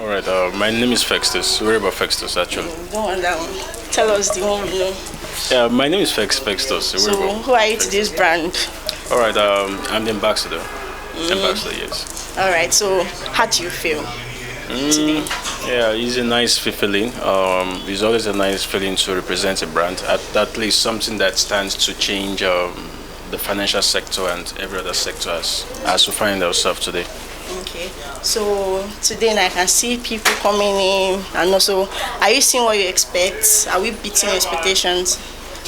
All right. My name is Festus. Iwerebor Festus, actually. Don't want that one. Tell us the one we know. Yeah, my name is Festus. So, Iwerebor who are you to Festus. this brand? All right. I'm the ambassador. Ambassador, yes. All right. So, how do you feel today? Yeah, it's a nice feeling. It's always a nice feeling to represent a brand. At least something that stands to change the financial sector and every other sector as we find ourselves today. Okay. So today I can see people coming in, and also, are you seeing what you expect? Are we beating your expectations?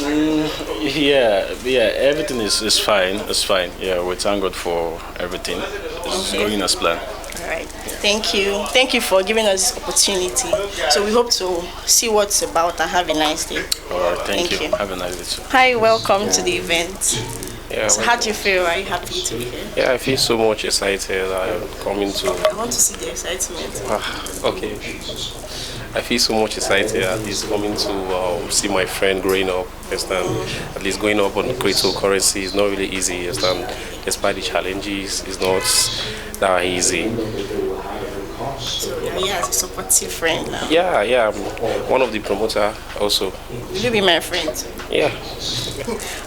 Yeah. Everything is fine. It's fine. Yeah, we thank God for everything. It's Okay. going as planned. All right. Thank you. Thank you for giving us this opportunity. So we hope to see what it's about and have a nice day. All right. Thank Thank you. you. Have a nice day too. Hi, welcome to the event. Yeah, So how do you feel? Are you happy to be here? yeah, I feel so much excited. I'm coming to. I want to see the excitement. Okay. I feel so much excited at least coming to see my friend growing up. Understand? At least going up on cryptocurrency is not really easy. Understand? Despite the challenges, it's not that easy. So you're here as a supportive friend now. Yeah, I'm one of the promoter also. Will you be my friend too? Yeah,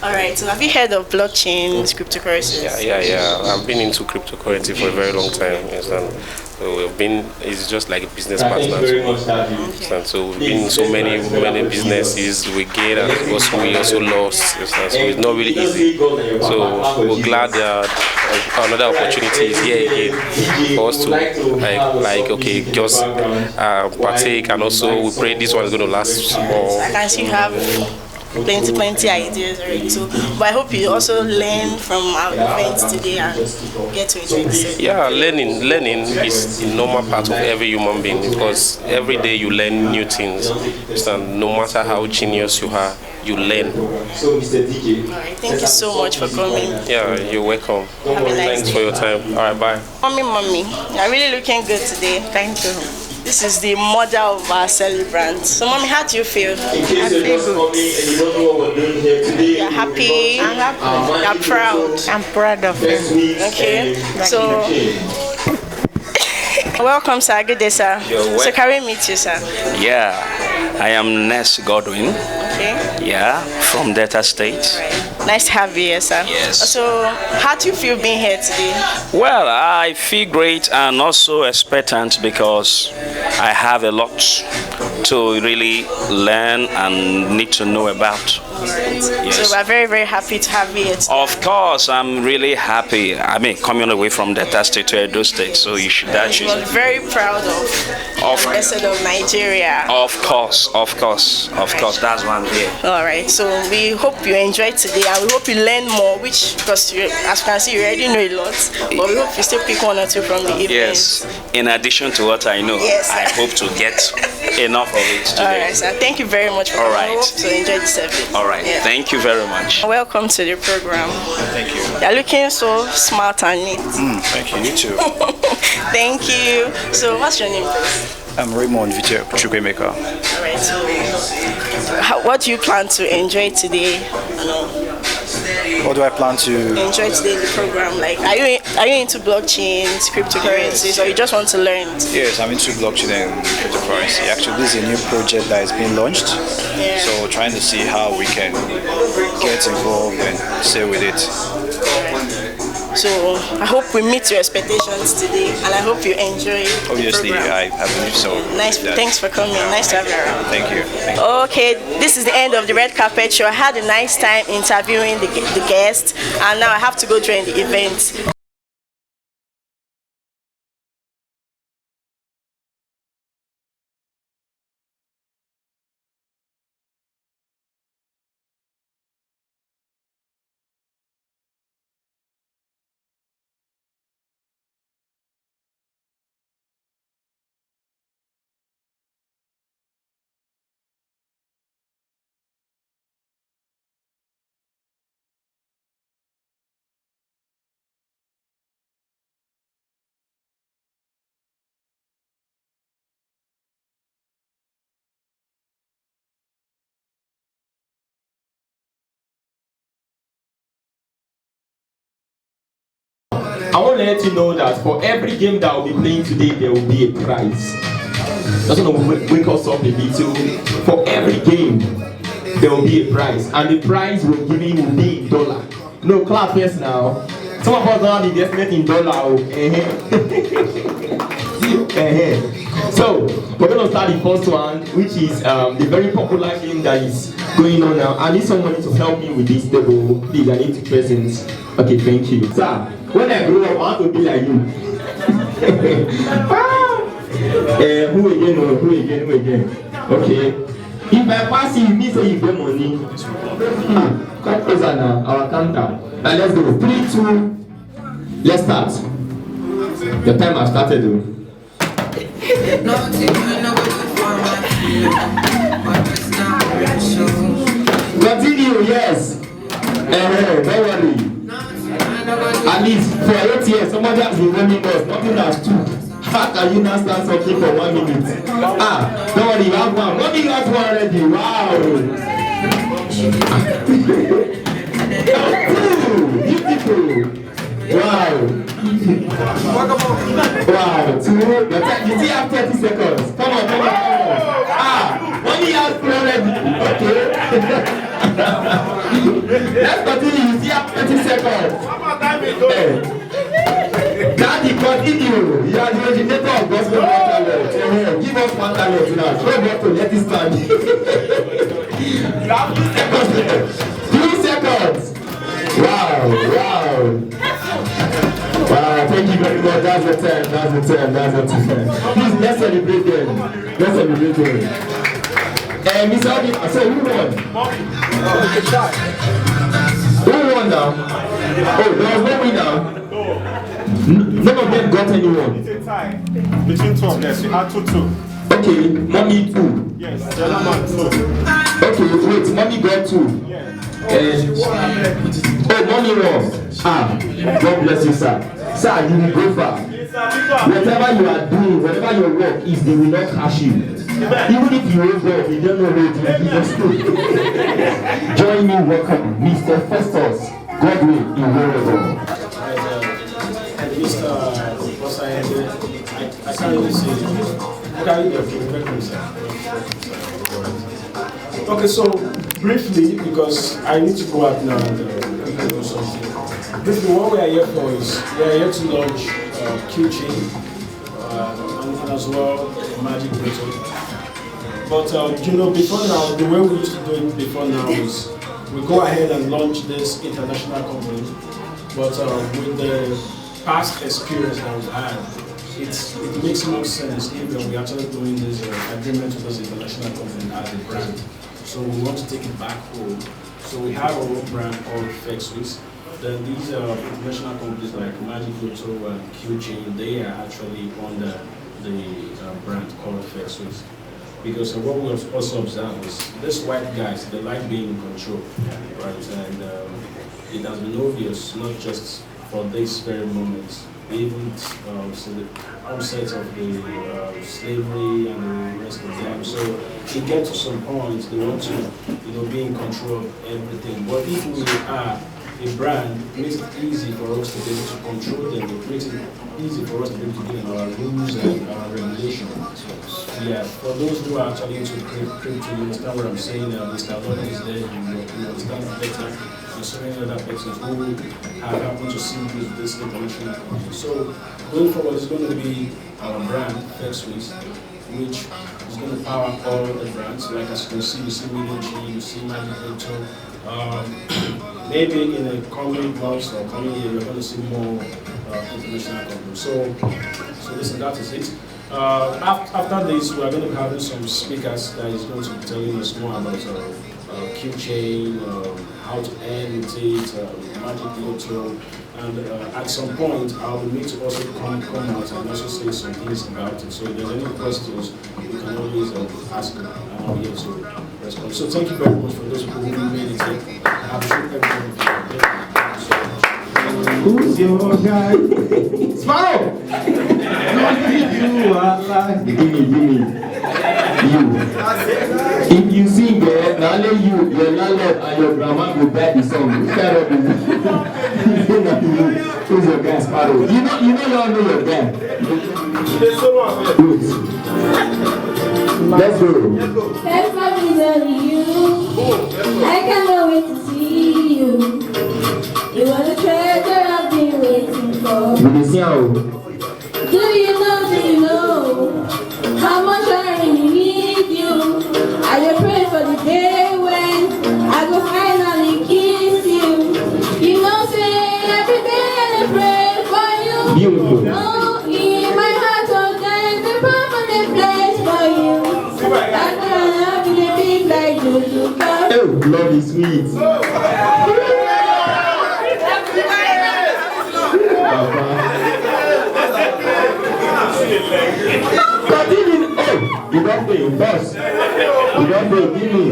All right. So have you heard of blockchains, cryptocurrencies? yeah. I've been into cryptocurrency for a very long time. Understand? So we've been. It's just like a business partner to me. Understand? So we've been in so many businesses. We gained and we also lost. Understand? So it's not really easy. So we're glad that another opportunity is here again for us to okay, just partake, and also we pray this one is going to last more. I can see you have plenty ideas already. So, but I hope you also learn from our events today and get to enjoy the set. Yeah, learning is a normal part of every human being because every day you learn new things. Understand? No matter how genius you are, you learn. All right, thank you so much for coming. Yeah, you're welcome. Have a nice Thanks day. for your time. All right, bye. Mommy, you're really looking good today. Thank you. This is the mother of our celebrant. So, mommy, how do you feel? I feel good. You're happy. I'm happy. You're proud. I'm proud of him. Okay. So, welcome, sir. Good day, sir. You're So, welcome. can we meet you, sir? Yeah, I am Ness Godwin. Okay. Yeah, from Delta State. Right. Nice to have you here, sir. Yes. So, how do you feel being here today? Well, I feel great and also expectant because I have a lot to really learn and need to know about. Yes. So, we're very happy to have you here today. Of course, I'm really happy. I mean, coming away from Delta State to Edo State, so you should that You should. are very proud of Ambassador of Nigeria. Of course. That's why I'm here. All right, so we hope you enjoy today and we hope you learn more, which, because you, as you can see, you already know a lot, but we hope you still pick one or two from the event. Yes. In addition to what I know, Yes. I hope to get enough of it All today. right, sir. Thank you very much for All coming. right. We hope to enjoy the service. All right. Yeah. Thank you very much. Welcome to the program. Thank you. You're looking so smart and neat. Thank you. You too. Thank you. So, what's your name, please? I'm Raymond Vito Chukwemeka. All right, so what do you plan to enjoy today? What do I plan to? Enjoy today the program? Like, are you into blockchains, cryptocurrencies, or you just want to learn? Yes, I'm into blockchain and cryptocurrency. Actually, this is a new project that is being launched. Yeah. So trying to see how we can get involved and stay with it. So I hope we meet your expectations today, and I hope you enjoy Obviously, the program. I believe so. Nice. That- Thanks for coming. Nice to have you around. Thank you. Okay, this is the end of the red carpet show. I had a nice time interviewing the guests, and now I have to go join the event. I want to let you know that for every game that we'll be playing today, there will be a prize. Just want to wake us up a little. For every game, there will be a prize, and the prize we're giving will be in dollar. No, clap first now. Some of us don't have investment in dollar. So we're going to start the first one, which is the very popular game that is going on now. I need somebody to help me with this table. Please, I need 2 persons. Okay, thank you. Sir, when I grow up, I want to be like you. Who again? Okay. If I pass you, me say you get money. Come closer now, our counter. And let's go. 3, 2, let's start. The time has started though. Continue, yes. Don't worry. At least for 8 years, somebody has been running us, nothing has 2. How can you not start something for 1 minute? Don't worry, you have 1. What do you have 1 already? Wow. Beautiful. Wow. Wow. 2. You still have 30 seconds. Come on. What do you have 3 already? Okay. Let's continue. You still have 30 seconds. Daddy, continue. You are the originator of gospel talent. Give us 1 talent now. Show us to let it stand. 2 seconds. Wow. Thank you very much. That's the time. Please, let's celebrate them. Mr. Adi, so who won? Who won now? Oh, there was no winner. None of them got anyone. It's a tie. Between 2 of them. You had 2-2. Okay, mommy 2. Yes, the other man 2. Okay, wait, mommy got 2. Yes. Mommy won. God bless you, sir. Sir, you will go far. Whatever you are doing, whatever your work is, they will not crush you. Even if you won't go, you don't know where to give us. Join me, welcome Mr. Festus Godwin Iwerebor. Mr. I can't really say okay, so briefly, because I need to go out now and do something. Briefly, what we are here for is we are here to launch Q-Chain and as well Magic Crypto. But before now, the way we used to do it before now is we go ahead and launch this international company. But with the past experience that we've had, it makes more sense if we are actually doing this agreement with this international company as a brand. So we want to take it back home. So we have our own brand called Festus. Then these international companies like Magic Crypto and Q-Chain, they are actually under the brand called Festus. Because what we also observe is these white guys, they like being in control, right? And it has been obvious, not just for this very moment, even so the onset of the slavery and the rest of them. So it gets to some point they want to, be in control of everything. But if we are a brand, it makes it easy for us to be able to control them. It makes it easy for us to be able to give them our rules and our regulations. Yeah, for those who are actually into crypto, you understand what I'm saying. Mr. Lord is there, you understand better. And so many other persons who have happened to see this international company. So going forward, it's going to be our brand, Festus, which is going to power all the brands. Like as you can see, you see Million G, you see Magic Crypto. Maybe in the coming months or coming year, you're going to see more international companies. So that is it. After this, we are going to be having some speakers that is going to be telling us more about Q-Chain, how to earn with it, Magic Crypto, and at some point I will need to also come out and also say some things about it. So if there's any questions, you can always ask them, and I'm here to respond. So thank you very much for those people who made it here. I'm sure everyone Who's your guy? Sparrow! You are like... Give me. You. If you sing there, not only you, your landlord and your grandma will buy the song. Who's your guy, Sparrow? You know you all know your guy. Good. Let's go. That's my reason you. I cannot wait to see you. You are the treasure I've been waiting for. Do you know how much I really need you? I just pray for the day when I go finally kiss you. You know, say every day I pray for you. Beautiful. Oh, in my heart, oh, there's a permanent place for you. That's why I'm in a big like you. Oh, love is sweet. Continue. Oh, you don't pay, boss. You don't pay, give me.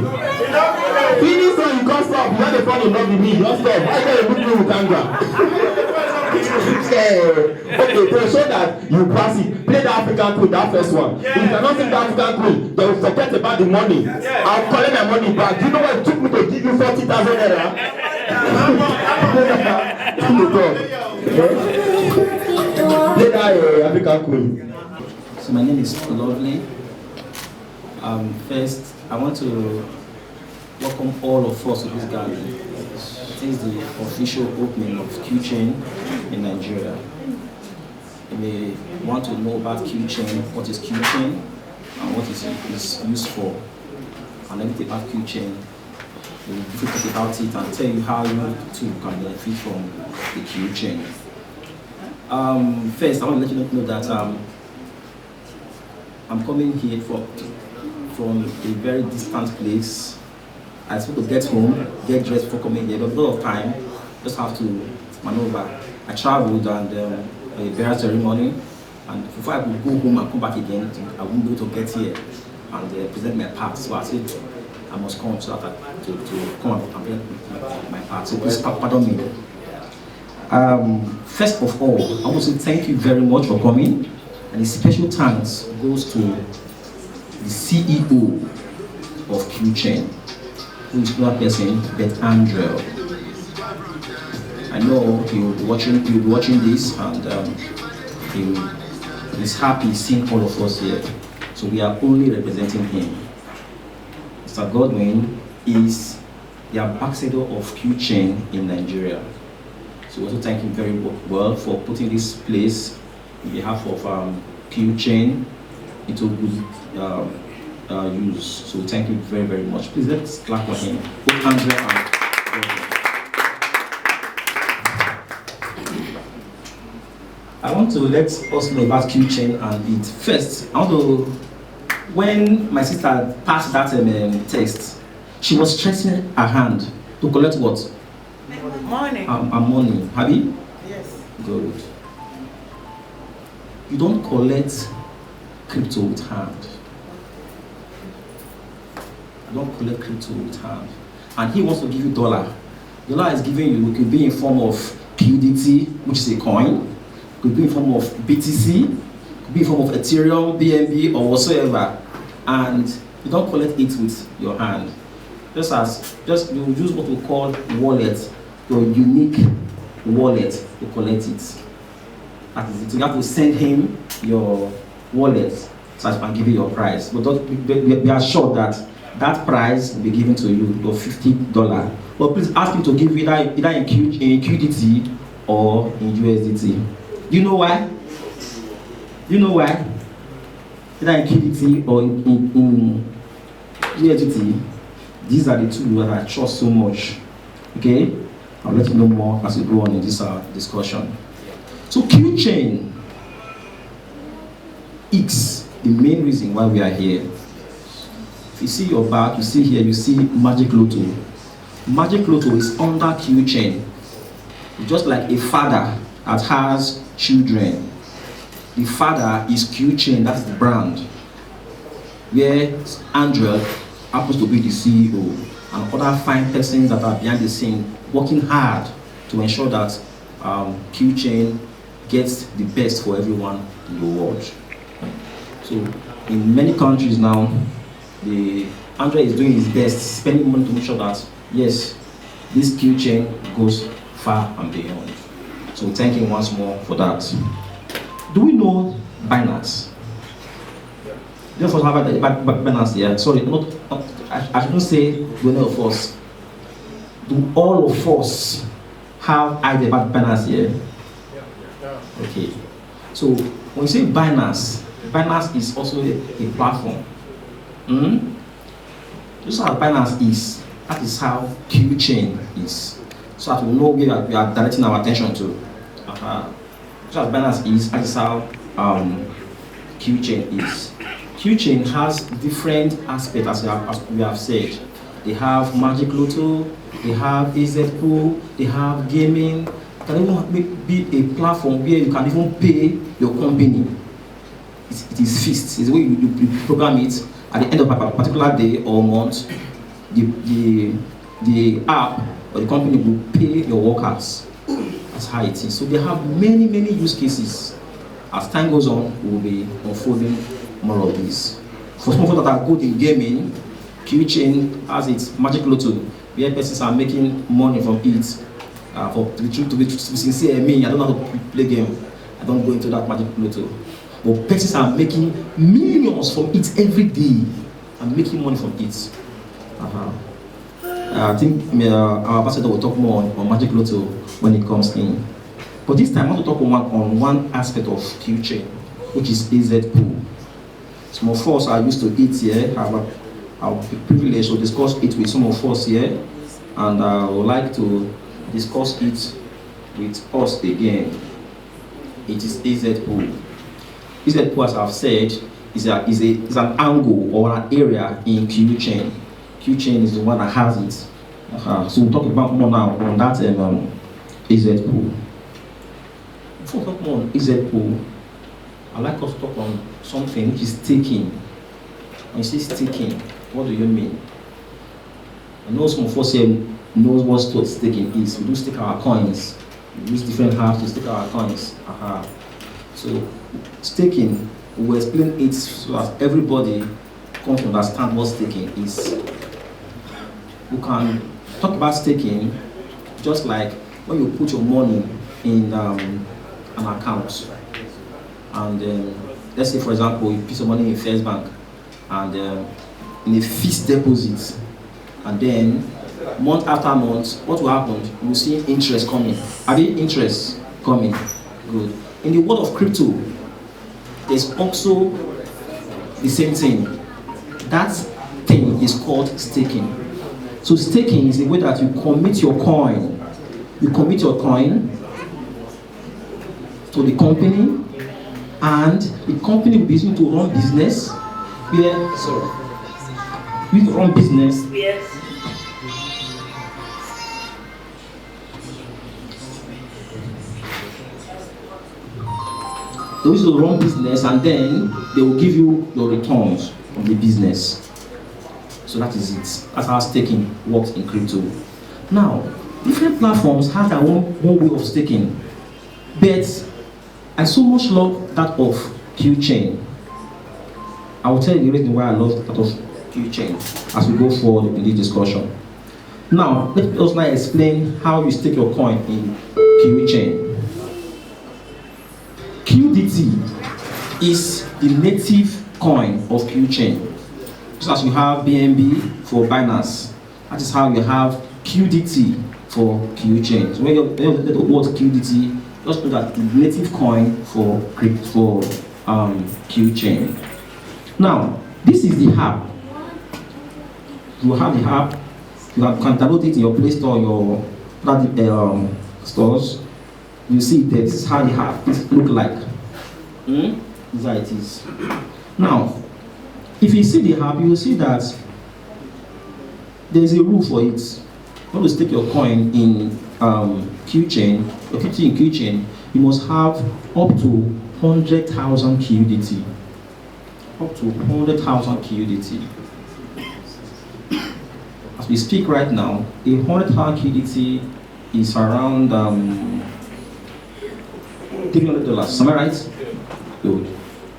Finish so you can't stop. You want to fall in love with me, don't stop. I got a good thing with anger. Okay, to show that you pass it, play the African Queen, that first one. If you cannot sing the African Queen, they will forget about the money. I'll collect my money back. Do you know what it took me to give you 40,000 naira? Play that African Queen. So my name is Lovely. First, I want to welcome all of us to this gathering. This is the official opening of Q-Chain in Nigeria. You may want to know about Q-Chain, what is Q-Chain, and what is used for, and everything about Q-Chain. We will talk about it and tell you how you too can benefit from the Q-Chain. First, I want to let you know that I'm coming here from a very distant place. I was supposed to get home, get dressed for coming here, but a lot of time, just have to maneuver. I traveled and a burial ceremony, and before I could go home and come back again, I wouldn't be able to get here and present my part. So I said I must come so that to come and present my part. So please pardon me. First of all, I want to say thank you very much for coming, and a special thanks goes to the CEO of Q-Chain, who is another person, but Andrew. I know he'll be watching this, and he's happy seeing all of us here. So we are only representing him. Mr. Godwin is the ambassador of Q-Chain in Nigeria. So we also thank him very well for putting this place on behalf of Q-Chain into good use. So thank you very, very much. Please let's clap for him. Both Andrea and I want to let us know about Q-Chain and it. First, I want to, when my sister passed that text, she was stretching her hand to collect what? Money. Money. Have you? Yes. Good. You don't collect crypto with hand. You don't collect crypto with hand. And he wants to give you dollar. Dollar is giving you, it could be in form of PUDT, which is a coin. It could be in form of BTC. It could be in form of Ethereum, BNB, or whatsoever. And you don't collect it with your hand. You use what we call wallet, your unique wallet to collect it. That is it. So you have to send him your wallet so that he can give you your price. But be assured that that price will be given to you, your $50. But please ask him to give you either in QDT or in USDT. You know why? You know why? Either in QDT or in USDT. These are the two that I trust so much. Okay? I'll let you know more as we go on in this discussion. So Q-Chain is the main reason why we are here. If you see your back, you see here, you see Magic Lotto. Magic Lotto is under Q-Chain. Just like a father that has children. The father is Q-Chain, that's the brand. Where Andrew happens to be the CEO, and other fine persons that are behind the scene working hard to ensure that Q-Chain gets the best for everyone in the world. So in many countries now, Andrew is doing his best, spending money to make sure that, yes, this Q-Chain goes far and beyond. So thank him once more for that. Do we know Binance? Just for have a balance here. Sorry, I shouldn't say do any of us. Do all of us have either balance here? Okay. So when you say Binance, Binance is also a platform. Just how Binance is, that is how QChain is. So that we know where we are directing our attention to. So as Binance is, that is how QChain is. QChain has different aspects, as we have said. They have Magic Lotto, they have AZ Pool, they have gaming. It can even be a platform where you can even pay your company. It is fixed. It's the way you program it. At the end of a particular day or month, the app or the company will pay your workers. That's how it is. So they have many use cases. As time goes on, we will be unfolding more of these. For some people that are good in gaming, QChain has its Magic Lotto, where persons are making money from it. To be sincere, I don't know how to play game. I don't go into that Magic Lotto. But persons are making millions from it every day and making money from it. I think our ambassador will talk more on Magic Lotto when it comes in. But this time I want to talk on one aspect of QChain, which is AZ Pool. Some of us are used to it here. I'll be privileged to discuss it with some of us here, and I would like to discuss it with us again. It is AZ Pool. AZ Pool, as I've said, is an angle or an area in QChain. QChain is the one that has it. So we'll talk about more now on that AZ Pool. Before we talk more on AZ Pool, I'd like us to talk on something which is staking. When you say staking, what do you mean? I know some of us here knows what staking is. We do stake our coins. We use different apps to stake our coins. So staking, we'll explain it so that everybody comes to understand what staking is. We can talk about staking just like when you put your money in an account. And let's say, for example, you put some money in First Bank and in a fixed deposit, and then month after month, what will happen? You will see interest coming. Are there interest coming? Good. In the world of crypto, there's also the same thing. That thing is called staking. So staking is a way that you commit your coin. You commit your coin to the company, and the company will be using to run business. We run business. Yes. They will run business, and then they will give you your returns from the business. So that is it. That's how staking works in crypto. Now, different platforms have their own way of staking, but I so much love that of QChain. I will tell you the reason why I love that of QChain as we go forward in this discussion. Now, let us now explain how you stake your coin in QChain. QDT is the native coin of QChain. Just as you have BNB for Binance, that is how you have QDT for QChain. So when you hear the word QDT, just know that the native coin for QChain. Now, this is the app. You have the app. You can download it in your Play Store, your stores. You see that this is how the app look like. This is how it is. Now, if you see the app, you will see that there is a rule for it. When you stake your coin in QChain, your QDT in QChain, you must have up to 100,000 QDT. Up to 100,000 QDT. As we speak right now, a 100,000 QDT is around $300. Am I right? Good.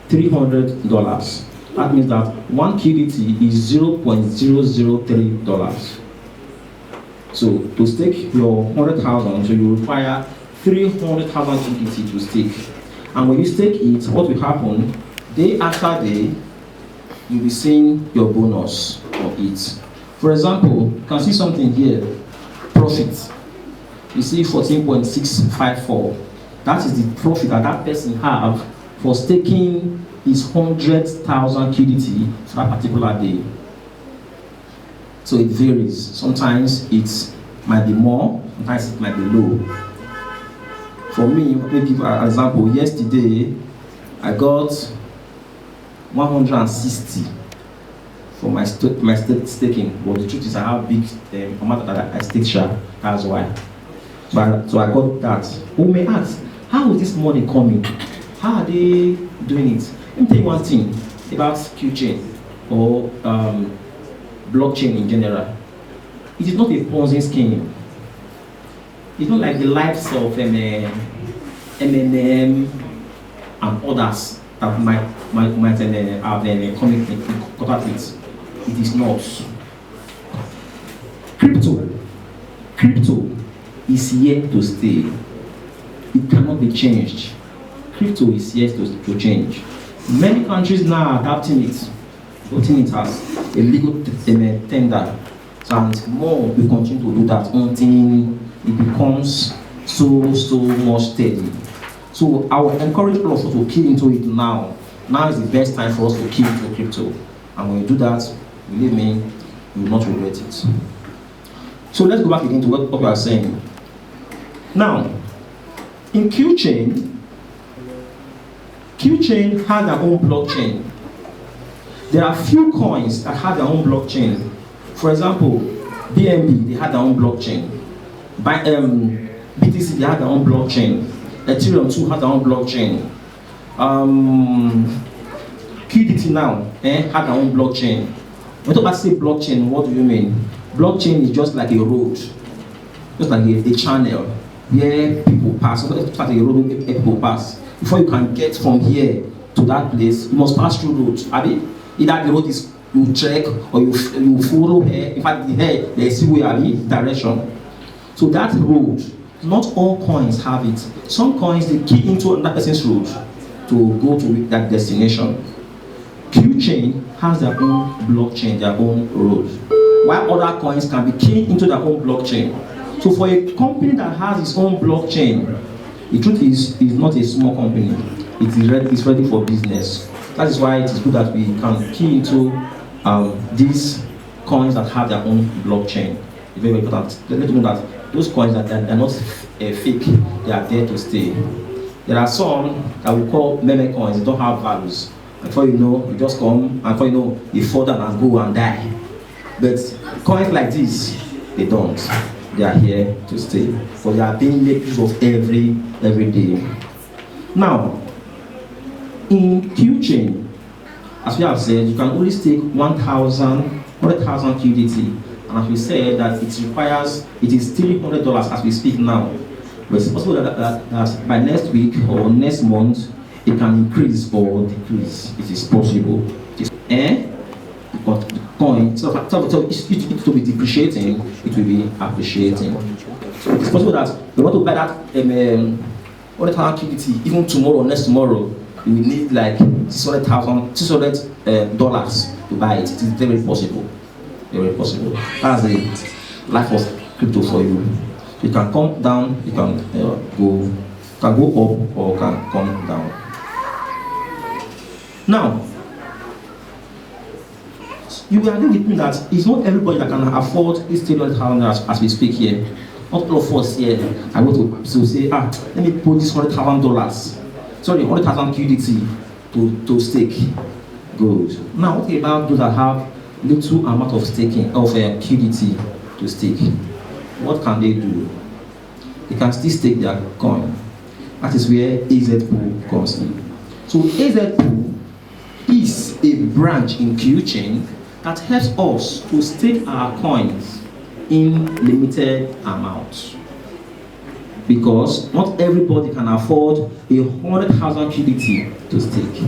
$300. That means that one QDT is $0.003. So to stake your 100,000, so you require 300,000 QDT to stake. And when you stake it, what will happen? Day after day, you'll be seeing your bonus for it. For example, you can see something here, profit. You see 14.654. That is the profit that that person have for staking his 100,000 QDT for that particular day. So it varies. Sometimes it might be more, sometimes it might be low. For me, let me give an example. Yesterday, I got 160 for my staking. But the truth is, I have big amount that I stake share. That's why. So I got that. Who may ask, how is this money coming? How are they doing it? Let me tell you one thing about Qchain or blockchain in general. It is not a Ponzi scheme. It's not like the likes of MMM and others that might have come in contact with. It is not. Crypto is here to stay. It cannot be changed. Crypto is here to change. Many countries now are adapting it, putting it as a legal tender, and more will continue to do that until it becomes so much steady. So I would encourage all of us to key into it now. Now is the best time for us to key into crypto. And when you do that, believe me, you will not regret it. So let's go back again to what we are saying. Now, in Qchain has their own blockchain. There are few coins that have their own blockchain. For example, BNB, they have their own blockchain. BTC, they have their own blockchain. Ethereum too has their own blockchain. QDT now have their own blockchain. When you talk about say blockchain, what do you mean? Blockchain is just like a road, just like a channel where people pass. Just like a road where people pass. Before you can get from here to that place, you must pass through roads. Either the road is you check or you follow here. In fact, the here there is direction. So that road, not all coins have it. Some coins they key into another person's road to go to that destination. Qchain has their own blockchain, their own road, while other coins can be keyed into their own blockchain. So for a company that has its own blockchain, the truth is, it's not a small company. It's ready for business. That is why it is good that we can key into these coins that have their own blockchain. It's very important. Let you know that those coins that are not fake, they are there to stay. There are some that we call meme coins. They don't have values. Before you know, you just come, and before you know, you fall down and go and die. But coins like this, they don't. They are here to stay. So they are being made use of every day. Now, in Qchain, as we have said, you can only stake 100,000 QDT. And as we said, that it is $300 as we speak now. But it's possible that by next week or next month, it can increase or decrease. It is possible. But the coin, so it will be depreciating, it will be appreciating. So it's possible that you want to buy that 100,000 QDT, even tomorrow or next tomorrow, you will need like $600 to buy it. It is very possible. Very possible. That's the life of crypto for you. You can come down, you can go up or can come down. Now, you will agree with me that it's not everybody that can afford this $300,000 as we speak here. Not all of us here are going to say, let me put this $100,000, sorry, 100,000 QDT to stake. Good. Now, what about those that have little amount of staking of QDT to stake? What can they do? They can still stake their coin. That is where AZ Pool comes in. So AZ Pool is a branch in Qchain that helps us to stake our coins in limited amounts. Because not everybody can afford 100,000 QDT to stake.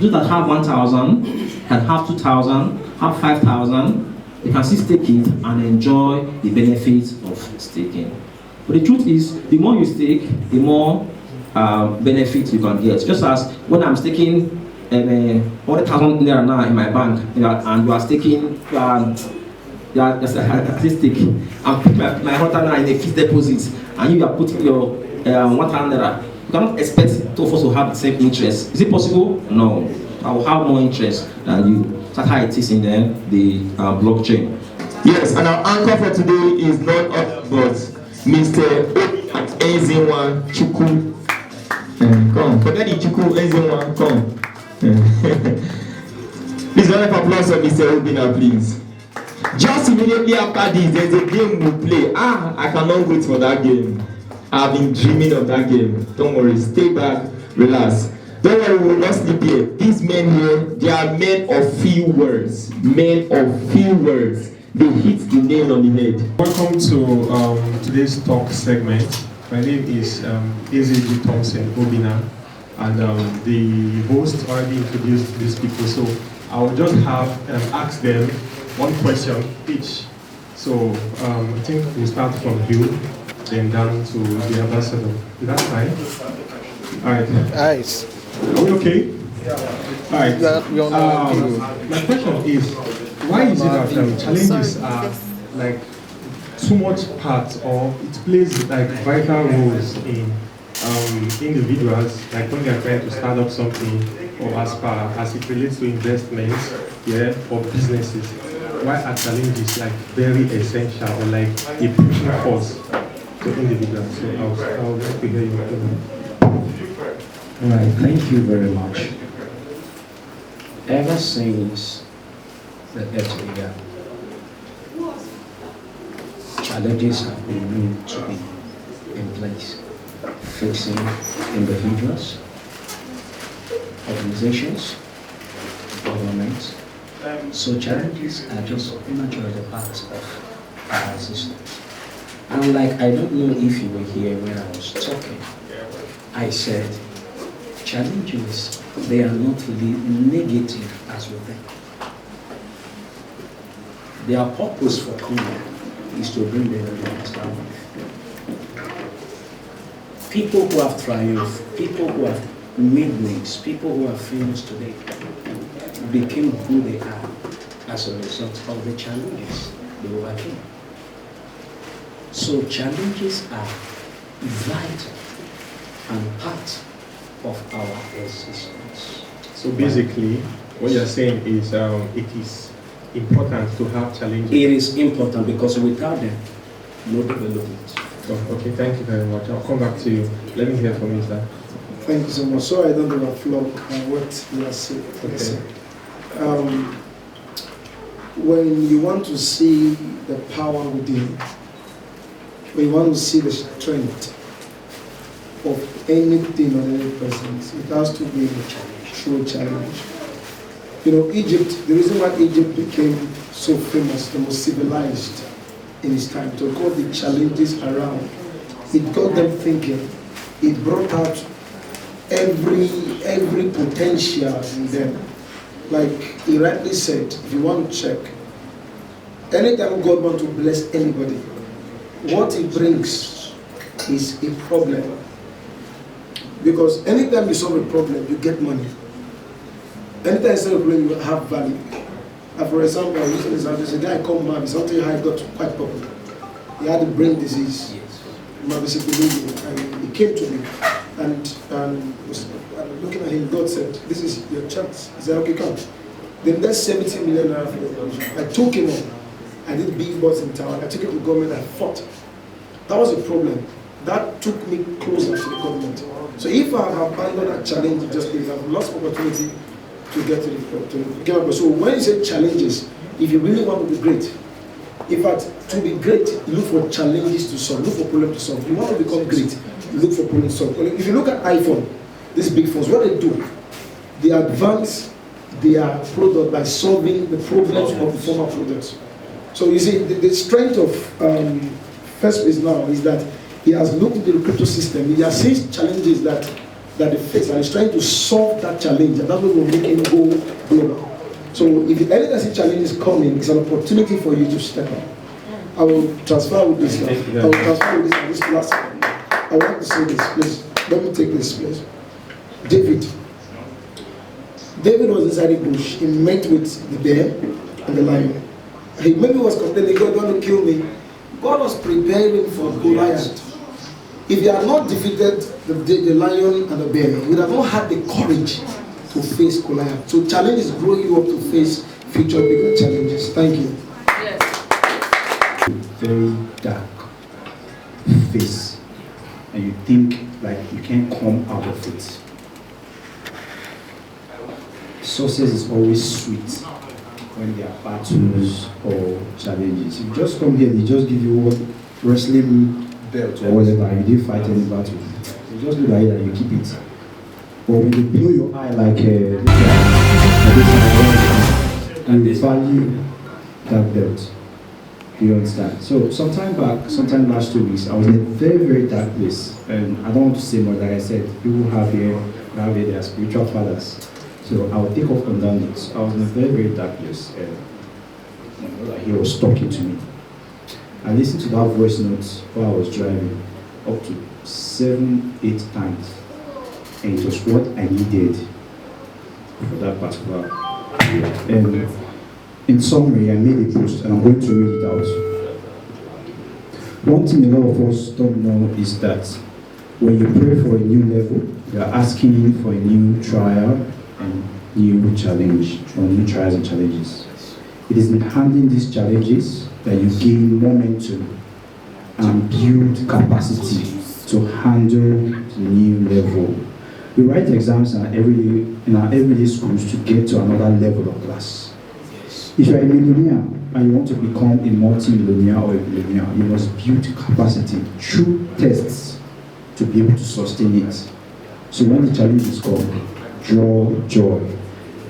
Those that have 1,000, can have 2,000, have 5,000, they can still stake it and enjoy the benefits of staking. But the truth is, the more you stake, the more benefits you can get. Just as when I'm staking 100,000 naira now in my bank, and you are staking, you are statistic, and put my 100 naira in a fixed deposit, and you are putting your 1,000 naira. You cannot expect two of us to have the same interest. Is it possible? No. I will have more interest than you. That's how it is in the blockchain. Yes, and our anchor for today is none other but Mr. Ezinwa Chukwu. Come, forget the Chukwu, Ezinwa, come. Please, round of applause for Mr. Obina, please. Just immediately after this, there's a game we'll play. I cannot wait for that game. I've been dreaming of that game. Don't worry, stay back, relax. Don't worry, we will not sleep here. These men here, they are men of few words. Men of few words. They hit the nail on the head. Welcome to today's talk segment. My name is AZG Thompson Obina, and the host already introduced these people. So I will just ask them one question each. So I think we'll start from you, then down to the ambassador. Is that fine? All right. Nice. Are we okay? All right. My question is, why is it that challenges are like too much part, or it plays like vital roles in individuals, like when they are trying to start up something, or as it relates to investments, or businesses? Why are challenges like very essential, or like a pushing force to individuals? So I would like to hear your opinion. All right, thank you very much. Ever since the earth began, challenges have been known to be in place, facing individuals, organizations, governments. So challenges are just naturally part of our existence. And like, I don't know if you were here when I was talking, I said, challenges, they are not really negative as we think. Their purpose for coming is to bring the elements down. People who have triumphed, people who have made waves, people who are famous today, became who they are as a result of the challenges they overcame. So challenges are vital and part of our existence. So basically, what you're saying is it is important to have challenges. It is important because without them, no development. Oh, okay, thank you very much. I'll come back to you. Let me hear from you, sir. Thank you so much. So I don't overflow on what you are saying. Okay. When you want to see the power within, when you want to see the strength of anything or any person, it has to be a true challenge. You know, Egypt, the reason why Egypt became so famous, the most civilized in its time, to got the challenges around, it got them thinking, it brought out every potential in them. Like he rightly said, if you want to check, anytime God wants to bless anybody, what he brings is a problem. Because anytime you solve a problem, you get money. Anytime you solve a problem, you have value. And for example, there's a guy called Mavis, I'll tell you how he got quite popular. He had a brain disease. Mavis, and he came to me and was looking at him. God said, "This is your chance." He said, "Okay, come." Then there's 70 million naira for the operation. I took him on. I did big boss in town. I took it to government. I fought. That was a problem. That took me closer to the government. So if I have abandoned a challenge, just because I've lost opportunity to get to the So when you say challenges, if you really want to be great, in fact, to be great, look for challenges to solve, look for problems to solve. You want to become great, look for problems to solve. If you look at iPhone, these big phones, what they do, they advance their product by solving the problems of the former products. So you see, the strength of Festus now is that he has looked into the crypto system. He has seen challenges that they face, and he's trying to solve that challenge, and that's what will make him go global. So if anyone see challenges coming, it's an opportunity for you to step up. I will transfer with this now. I will transfer with this last. I want to say this, please. Let me take this, please. David, David was inside the bush. He met with the bear and the lion. He maybe was complaining, God want to kill me. God was preparing for Goliath. If he had not defeated the lion and the bear, he would have not had the courage to face Goliath. So challenges grow you up to face future bigger challenges. Thank you. Yes. Very dark face, and you think like you can't come out of it. Success is always sweet when there are battles or challenges. You just come here, they just give you what wrestling belt or whatever, you didn't fight any battle. You just look at it and you keep it. But when they blow your eye like and they value that belt. You understand? So sometime last 2 weeks, I was in a very, very dark place. And I don't want to say more, like I said, people have here their spiritual fathers. So I will take off on that note. I was in a very, very dark place. And he was talking to me. I listened to that voice note while I was driving up to 7-8 times. And it was what I needed for that particular period. And in summary, I made a post and I'm going to read it out. One thing a lot of us don't know is that when you pray for a new level, you are asking for a new trial and new challenge, or new trials and challenges. It is in handling these challenges that you gain momentum and build capacity to handle the new level. We write exams in our everyday schools to get to another level of class. If you are a millionaire and you want to become a multi-millionaire or a billionaire, you must build capacity through tests to be able to sustain it. So when the challenges come, draw joy.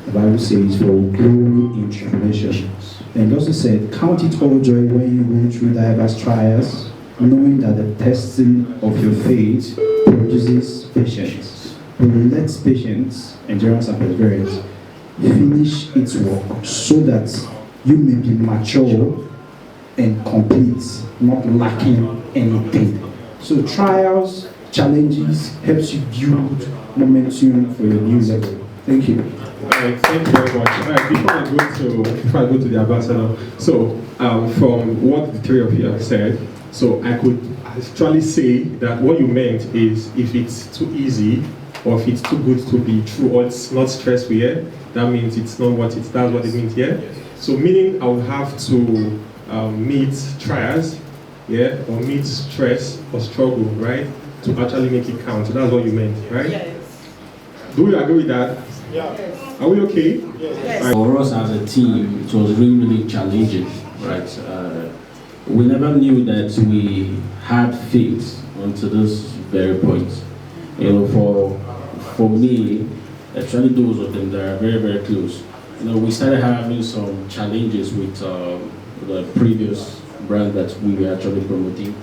The Bible says, for glory in tribulation. And it also said, count it all joy when you go through diverse trials, knowing that the testing of your faith produces patience. But let patience, endurance, and perseverance finish its work so that you may be mature and complete, not lacking anything. So trials, challenges helps you build momentum for your new level. Thank you. All right, thank you very much. All right, before I go to the ambassador, so from what the three of you have said, so I could actually say that what you meant is if it's too easy or if it's too good to be true or it's not stress-free, yeah, that means it's not what it's, that's what it means, yeah? So meaning I would have to meet trials, yeah, or meet stress or struggle, right, to actually make it count. So that's what you meant, right? Yes. Do we agree with that? Yeah. Are we okay? Yes. For us as a team, it was really, really challenging, right? We never knew that we had faith until this very point. You know, for me, actually those of them that are very, very close, you know, we started having some challenges with the previous brand that we were actually promoting.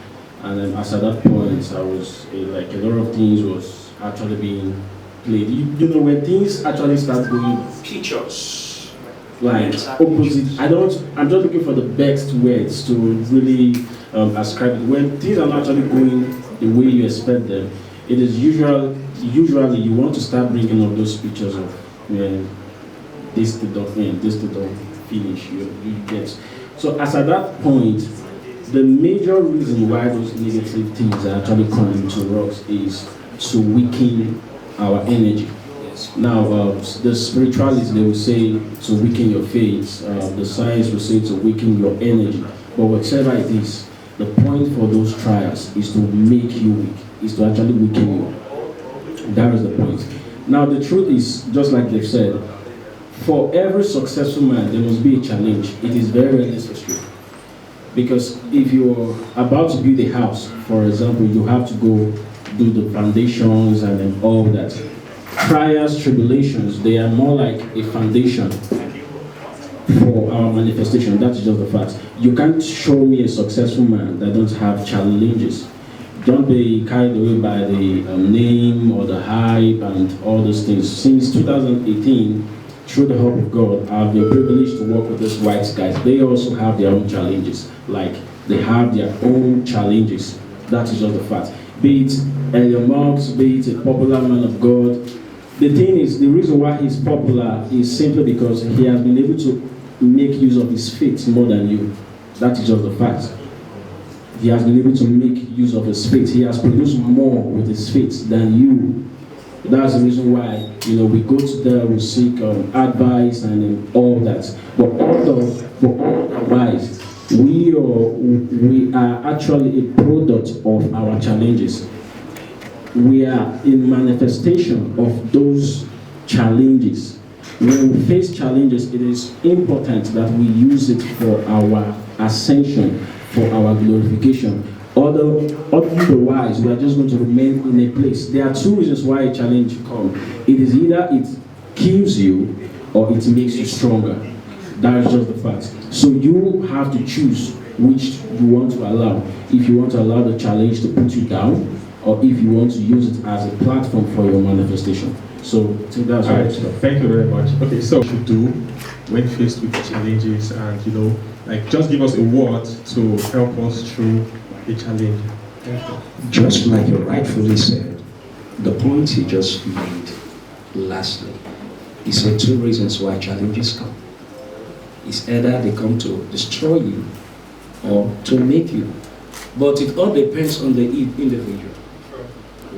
And then as at that point, I was like a lot of things was actually being played. You know, when things actually start going pictures, like opposite, I'm just looking for the best words to really ascribe it. When things are not actually going the way you expect them, it is usually you want to start bringing up those pictures of when this did not win, this did not finish, you get. So as at that point, the major reason why those negative things are actually coming to us is to weaken our energy. Now, the spiritualists, they will say to weaken your faith, the science will say to weaken your energy, but whatever it is, the point for those trials is to make you weak, is to actually weaken you. That is the point. Now, the truth is, just like they've said, for every successful man, there must be a challenge. It is very necessary. Because if you're about to build a house, for example, you have to go do the foundations and then all that. Trials, tribulations, they are more like a foundation for our manifestation. That's just the fact. You can't show me a successful man that doesn't have challenges. Don't be carried away by the name or the hype and all those things. Since 2018, through the help of God, I've been privileged to work with these white guys. They also have their own challenges. Like, they have their own challenges. That is just the fact. Be it Elon Musk, be it a popular man of God, The thing is, the reason why he's popular is simply because he has been able to make use of his faith more than you. That is just the fact. He has been able to make use of his faith. He has produced more with his faith than you. That's the reason why, we go to there, we seek advice and all that. But otherwise, we are actually a product of our challenges. We are in manifestation of those challenges. When we face challenges, it is important that we use it for our ascension, for our glorification. Otherwise, we are just going to remain in a place. There are two reasons why a challenge comes. It is either it kills you or it makes you stronger. That is just the fact. So you have to choose which you want to allow. If you want to allow the challenge to put you down, or if you want to use it as a platform for your manifestation. So that's right. Thank you very much. Okay, so what you do when faced with challenges, and just give us a word to help us through a challenge. Just like you rightfully said, the point he just made lastly, he said 2 reasons why challenges come. It's either they come to destroy you or to make you. But it all depends on the individual.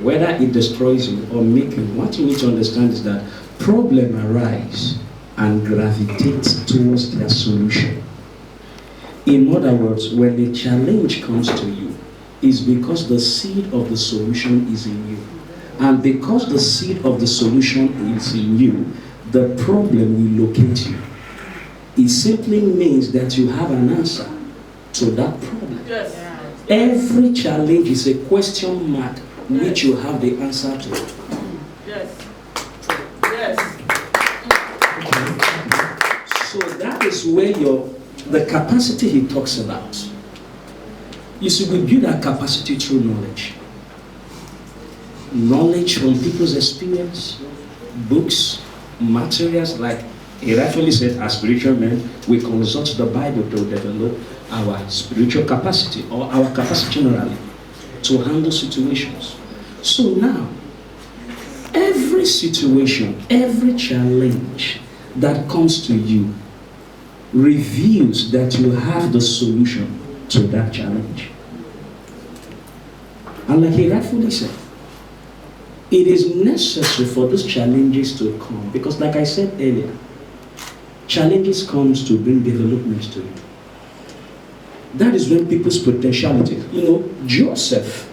Whether it destroys you or make you, what you need to understand is that problems arise and gravitate towards their solution. In other words, when the challenge comes to you, it's because the seed of the solution is in you. And because the seed of the solution is in you, the problem will locate you. It simply means that you have an answer to that problem. Yes. Every challenge is a question mark which you have the answer to. Yes. Yes. So that is where the capacity he talks about. You see, we build our capacity through knowledge. Knowledge from people's experience, books, materials, like he rightfully said, as spiritual men, we consult the Bible to develop our spiritual capacity, or our capacity generally, to handle situations. So now, every situation, every challenge that comes to you reveals that you have the solution to that challenge. And like he rightfully said, it is necessary for those challenges to come, because like I said earlier, challenges comes to bring development to you. That is when people's potentiality, Joseph,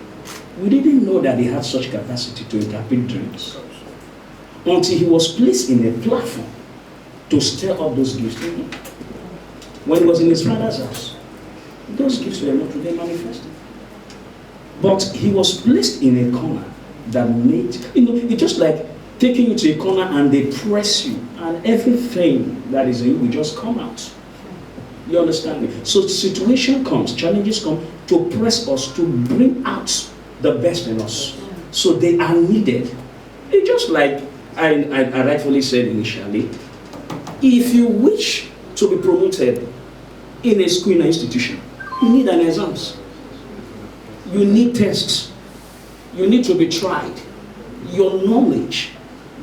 we didn't know that he had such capacity to interpret dreams until he was placed in a platform to stir up those gifts. When he was in his father's house, those gifts were not really manifested. But he was placed in a corner that made, it's just like taking you to a corner and they press you, and everything that is in you will just come out. You understand me? So the situation comes, challenges come to press us, to bring out the best in us. So they are needed. It's just like I rightfully said initially, if you wish to be promoted in a school, in an institution, you need an exams. You need tests. You need to be tried. Your knowledge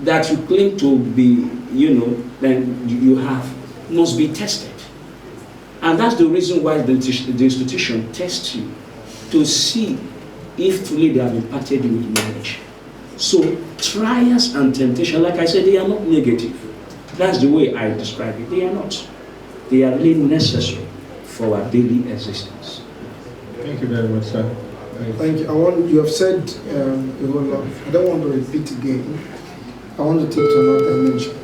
that you claim to be, then you have, must be tested. And that's the reason why the institution tests you to see if truly they have impacted you with knowledge. So trials and temptation, like I said, they are not negative. That's the way I describe it. They are not. They are really necessary for our daily existence. Thank you very much, sir. Thank you. You have said a whole lot. I don't want to repeat again. I want to take to another dimension.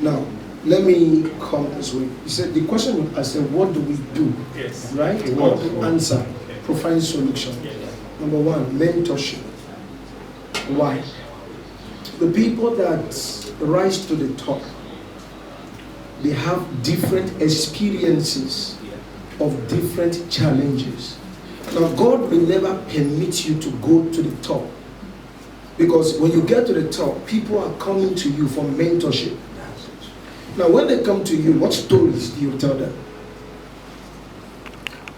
Now, let me come this way. You said the question I said, what do we do? Yes. Right? What answer? Provide solution. Number 1, mentorship. Why? The people that rise to the top, they have different experiences of different challenges. Now, God will never permit you to go to the top, because when you get to the top, people are coming to you for mentorship. Now, when they come to you, what stories do you tell them?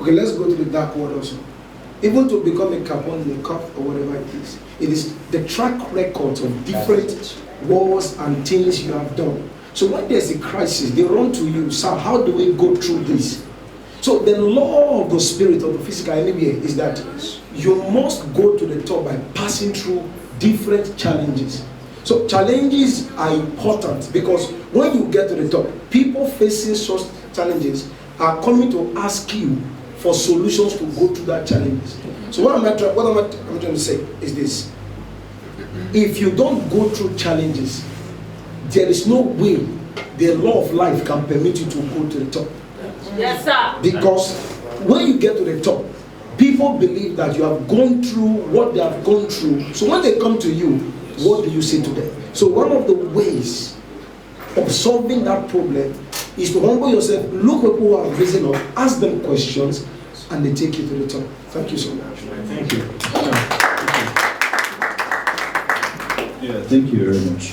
Okay, let's go to the dark world also. Even to become a Capone in the cup or whatever it is the track records of different wars and things you have done. So when there's a crisis, they run to you, sir, how do we go through this? So the law of the spirit of the physical anyway is that you must go to the top by passing through different challenges. So challenges are important because when you get to the top, people facing such challenges are coming to ask you for solutions to go through that challenges. So what I'm trying to say is this. If you don't go through challenges, there is no way the law of life can permit you to go to the top. Yes, sir. Because when you get to the top, people believe that you have gone through what they have gone through. So when they come to you, what do you say to them? So one of the ways of solving that problem is to humble yourself, look at people who are risen up, ask them questions, and they take you to the top. Thank you so much. Thank you. Yeah, thank you very much.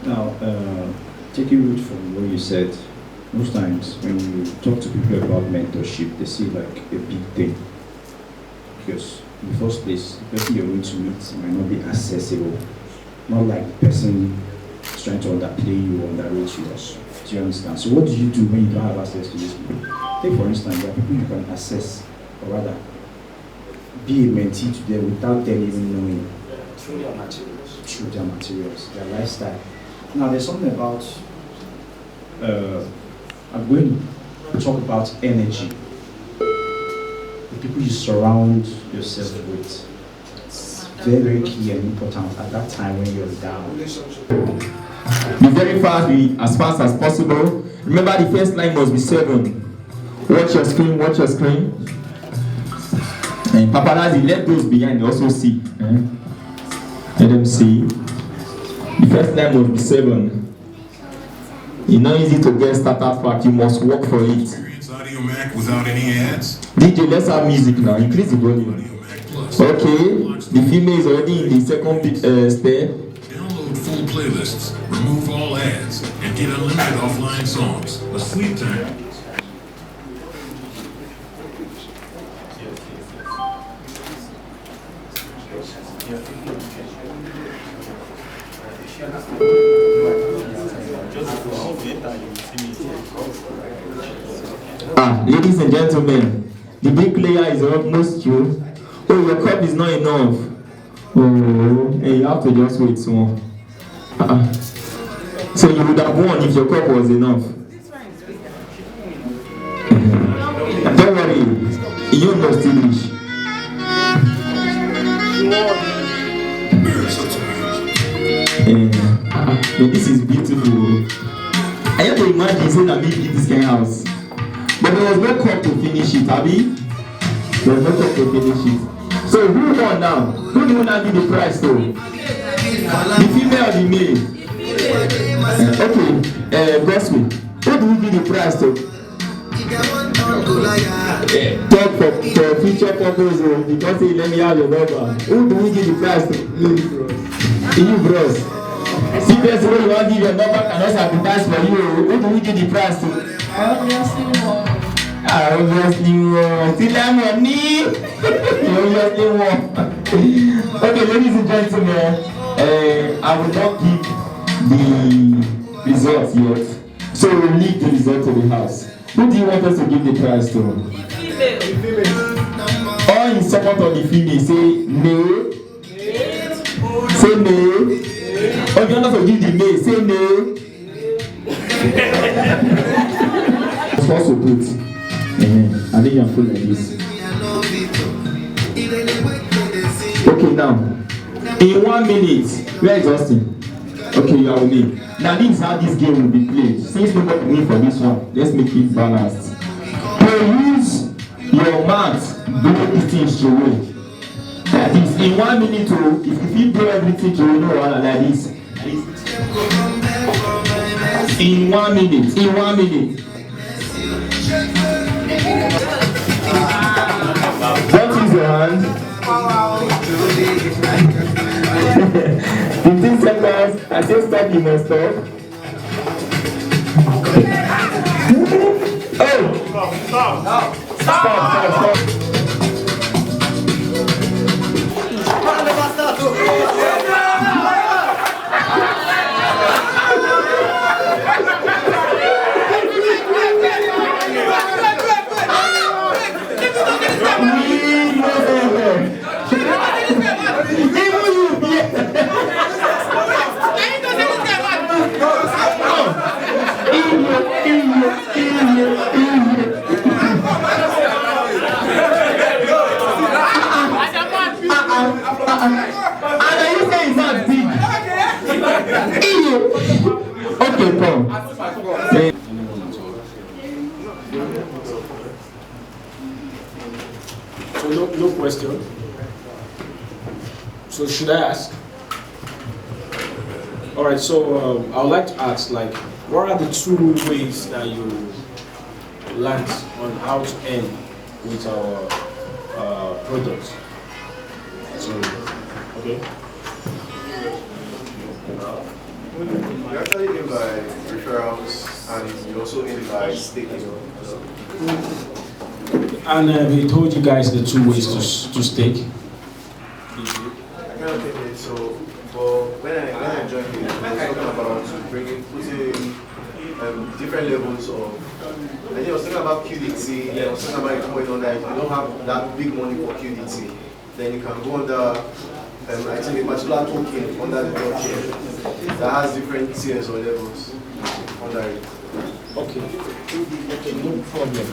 Now, taking root from what you said, most times when you talk to people about mentorship, they see like a big thing. Because in the first place, the person you're going to meet might not be accessible. Not like the person is trying to underplay you or underrate you. Do you understand? So what do you do when you don't have access to these people? Take for instance, there are people you can access, or rather, be a mentee to them without them even knowing. Through their materials. Through their materials, their lifestyle. Now there's something about, I'm going to talk about energy. The people you surround yourself with. It's very, very key and important at that time when you're down. Be very fast, be as fast as possible. Remember the first line must be 7. Watch your screen, watch your screen. And paparazzi, let those behind also see. Let them see. The first line must be 7. It's not easy to get started fact, you must work for it. Audio Mac without any ads. DJ, let's have music now. Increase the volume. Okay, the female is already in the second step. Download full playlists, remove all ads, and get unlimited offline songs. A sweet time. Ladies and gentlemen, the big player is almost through. Oh, your cup is not enough. Oh, hey, you have to just wait small. So you would have won if your cup was enough. Don't worry, you know English. This is beautiful. I have to imagine saying that maybe this kind of house. But there was no cup to finish it, Abby. There was no cup to finish it. So who won now? Who do you want to give the prize to? The female or the male? Okay, Gospel. Who do we give the prize to? Talk for future purposes because he let me have your number. Who do we give the prize to? You bros. Seriously, when you want to give your number can also advertise for you. Who do we give the prize to? Obviously won. Obviously won. Still have money. You obviously won. Okay, ladies and gentlemen, I will not give the results yet. So we'll leave the result to the house. Who do you want us to give the prize to? All in support of the female, say no. Say no. Or if you want us to give the male, say no. It's also good. I think you're full like this. Okay, now, in 1 minute, we are exhausting. Okay, you are with me. Now, this is how this game will be played. Since nobody win for this one, let's make it balanced. You use your mouth, blow these things to roll. Like this. In 1 minute, if you blow everything to roll, like this. In 1 minute, in 1 minute. Don't use your hand. 15 seconds. I say stop, you must stop. Oh! Stop. Stop. So no question. So should I ask? All right. So I would like to ask, like, what are the 2 ways that you learned on how to earn with our products? So, okay. You actually aim by referrals, and you also aim by staking. And we told you guys the 2 ways to stake. I kind of think it. So, when I joined it, I was talking about putting different levels of. I think I was talking about QDT. I was talking about it going on that if you don't have that big money for QDT, then you can go under. I think a particular token under the blockchain that has different tiers or levels under it. Okay, no problem.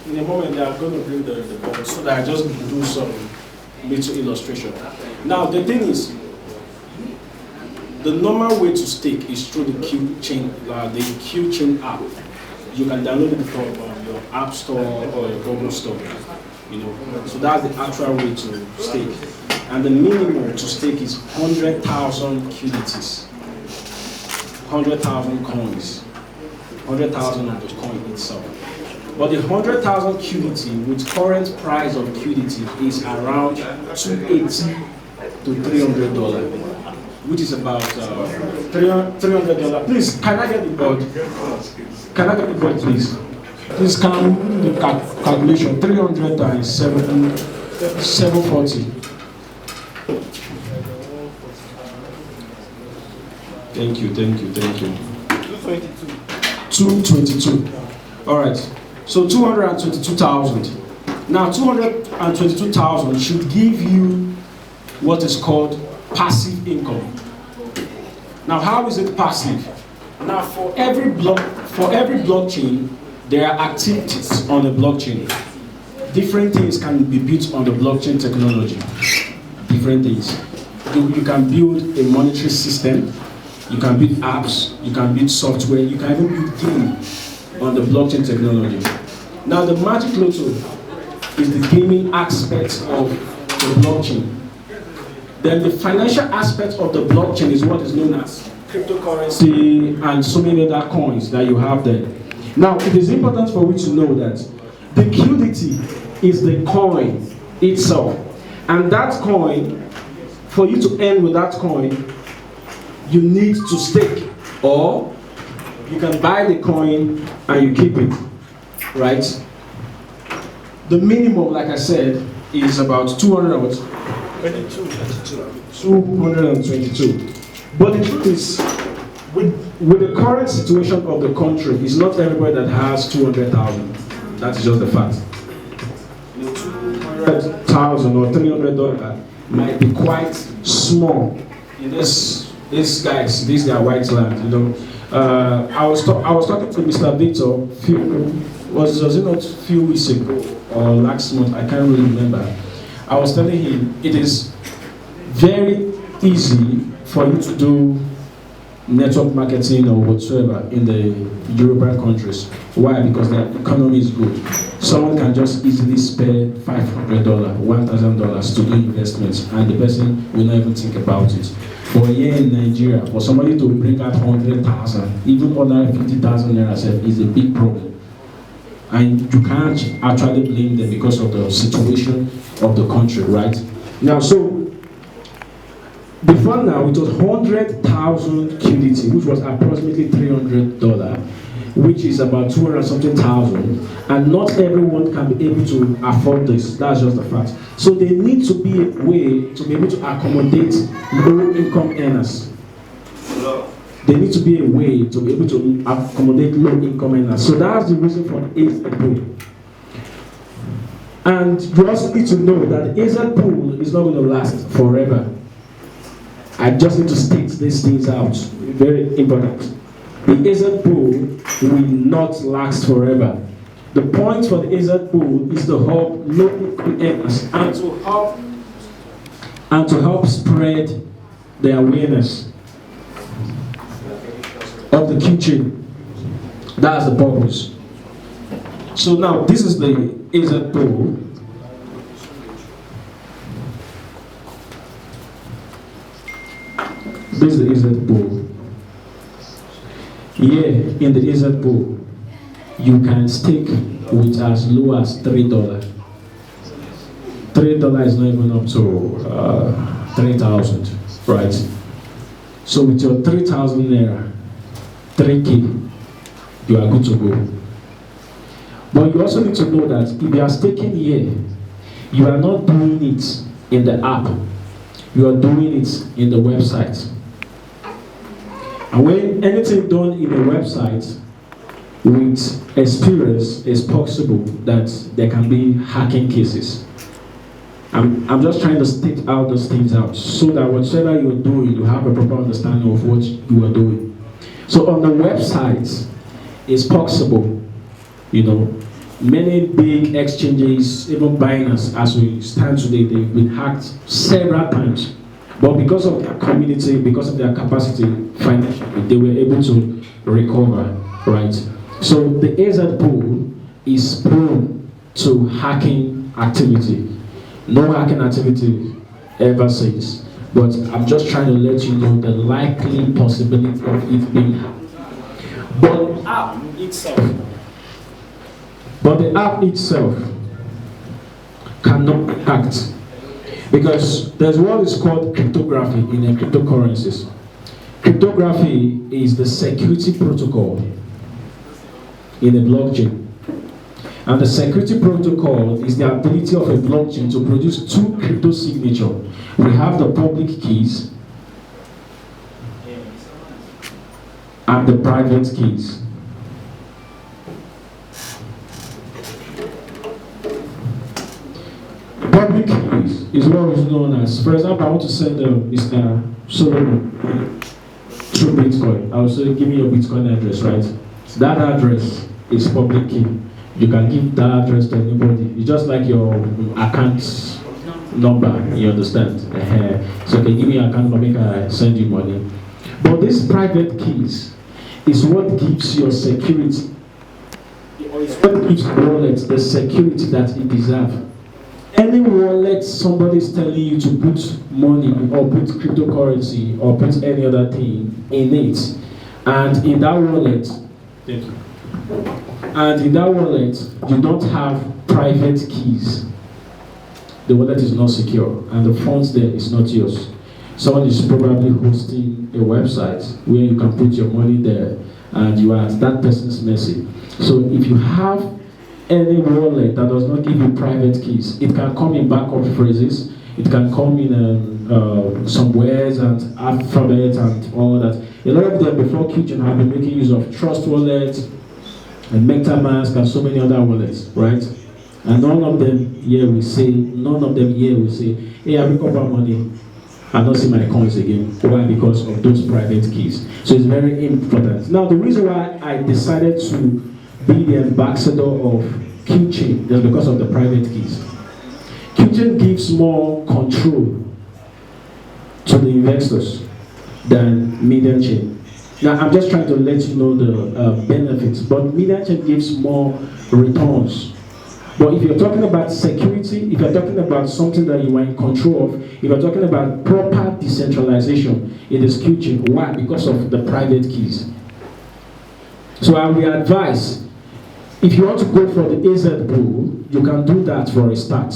In a moment, I'm going to bring the board so that I just do some little illustration. Now, the thing is, the normal way to stake is through the Qchain app. You can download it from your App Store or your Google Store. So that's the actual way to stake. And the minimum to stake is 100,000 QDTs, 100,000 coins, 100,000 of the coin itself. But the 100,000 QDT with current price of QDT is around $280 to $300, which is about $300. Please, can I get the board? Can I get the board, please? Please can the calculation. 300 times 740. Thank you. 222. All right. So 222,000. Now 222,000 should give you what is called passive income. Now, how is it passive? Now, for every blockchain, there are activities on the blockchain. Different things can be built on the blockchain technology. Different things. You can build a monetary system. You can build apps. You can build software. You can even build games on the blockchain technology. Now, the Magic Lotto is the gaming aspect of the blockchain. Then the financial aspect of the blockchain is what is known as cryptocurrency and so many other coins that you have there. Now, it is important for you to know that the QDT is the coin itself. And that coin, for you to earn with that coin, you need to stake, or you can buy the coin and you keep it, right? The minimum, like I said, is about 222. But the truth is, with the current situation of the country, it's not everybody that has 200,000. That's just the fact. 200,000 or $300 might be quite small in these guys, these are white land, I was talking to Mr. Victor was it not a few weeks ago or last month, I can't really remember. I was telling him it is very easy for you to do network marketing or whatsoever in the European countries. Why? Because the economy is good. Someone can just easily spend $500, $1,000 to do investments, and the person will not even think about it. But here in Nigeria, for somebody to bring out 100,000, even under 50,000 naira is a big problem. And you can't actually blame them because of the situation of the country, right? Now, so before now, it was 100,000 QDT, which was approximately $300, which is about 200-something thousand, and not everyone can be able to afford this. That's just the fact. So there needs to be a way to be able to accommodate low-income earners. There needs to be a way to be able to accommodate low-income earners. So that's the reason for the AZ pool. And you also need to know that the AZ pool is not going to last forever. I just need to state these things out. Very important. The AZ pool will not last forever. The point for the AZ pool is to help local earners and to help spread the awareness of the Qchain. That's the purpose. So now this is the AZ pool. This is the AZ pool. Here in the AZ pool, you can stake with as low as $3. $3 is not even up to 3,000, right? So with your 3,000 naira, 3K, you are good to go. But you also need to know that if you are staking here, you are not doing it in the app, you are doing it in the website. And when anything done in a website with experience, it's possible that there can be hacking cases. I'm just trying to state out those things out so that whatever you're doing, you have a proper understanding of what you are doing. So on the website, it's possible, you know, many big exchanges, even Binance, as we stand today, they've been hacked several times. But because of their community, because of their capacity financially, they were able to recover, right? So the AZ pool is prone to hacking activity. No hacking activity ever since. But I'm just trying to let you know the likely possibility of it being hacked. But the app itself cannot be hacked. Because there's what is called cryptography in cryptocurrencies. Cryptography is the security protocol in a blockchain. And the security protocol is the ability of a blockchain to produce two crypto signatures. We have the public keys and the private keys. Public keys is what is known as, for example, I want to send Mr. Solomon through Bitcoin. I will say, give me your Bitcoin address, right? That address is public key. You can give that address to anybody. It's just like your account number, you understand? So okay, give me your account number, make I send you money. But these private keys is what gives your security, or is what gives wallets the security that it deserves. Any wallet somebody is telling you to put money or put cryptocurrency or put any other thing in it, and in that wallet, thank you. And in that wallet, you don't have private keys. The wallet is not secure, and the funds there is not yours. Someone is probably hosting a website where you can put your money there, and you are at that person's mercy. So if you have any wallet that does not give you private keys, it can come in backup phrases, it can come in some words and alphabet and all that. A lot of them before Qgen have been making use of Trust Wallet and MetaMask and so many other wallets, right? And none of them here will say, hey, I recover money, I don't see my coins again. Why? Because of those private keys. So it's very important. Now, the reason why I decided to be the ambassador of Qgen is because of the private keys. Qgen gives more control to the investors than medium chain. Now, I'm just trying to let you know the benefits, but medium chain gives more returns. But if you're talking about security, if you're talking about something that you are in control of, if you're talking about proper decentralization, it is Qgen. Why? Because of the private keys. So I will advise, if you want to go for the AZ pool, you can do that for a start.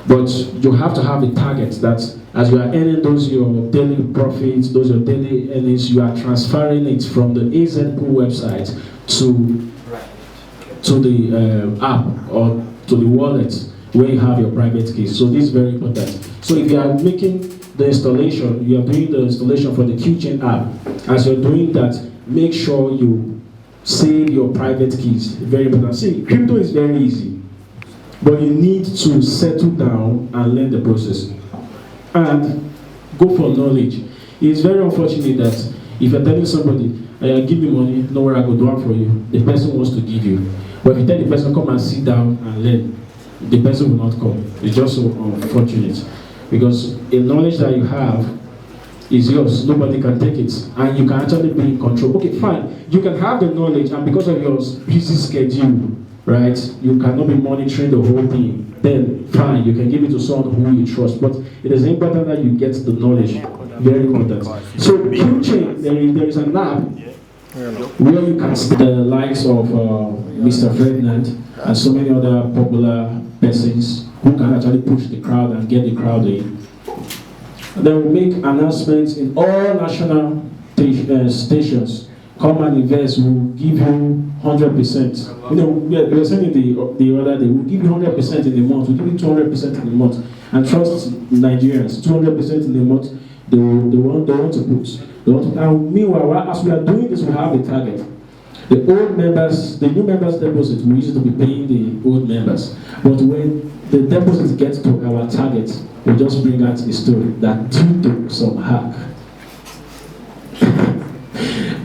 But you have to have a target that as you are earning those your daily profits, those your daily earnings, you are transferring it from the AZ pool website to the app or to the wallet where you have your private keys. So this is very important. So if you are making the installation, you are doing the installation for the Qgen app. As you're doing that, make sure you save your private keys. Very important. See, crypto is very easy, but you need to settle down and learn the process and go for knowledge. It's very unfortunate that if you're telling somebody, give me money, no where I go do it for you, the person wants to give you. But if you tell the person, come and sit down and learn, the person will not come. It's just so unfortunate. Because the knowledge that you have is yours. Nobody can take it. And you can actually be in control. Okay, fine. You can have the knowledge, and because of your busy schedule, right, you cannot be monitoring the whole thing. Then, fine, you can give it to someone who you trust. But it is important that you get the knowledge Very important. So Q-Chain, there is an app where you can see the likes of Mr. Ferdinand and so many other popular persons who can actually push the crowd and get the crowd in. They will make announcements in all national stations. Come and invest, we'll give you 100%. You know, we were saying the other day, we'll give you 100% in a month, we'll give you 200% in a month. And trust Nigerians, 200% in a month, they want to put. And meanwhile, as we are doing this, we have a target. The old members, the new members deposit, we used to be paying the old members. But when the deposits get to our target, we just bring out a story that due to some hack,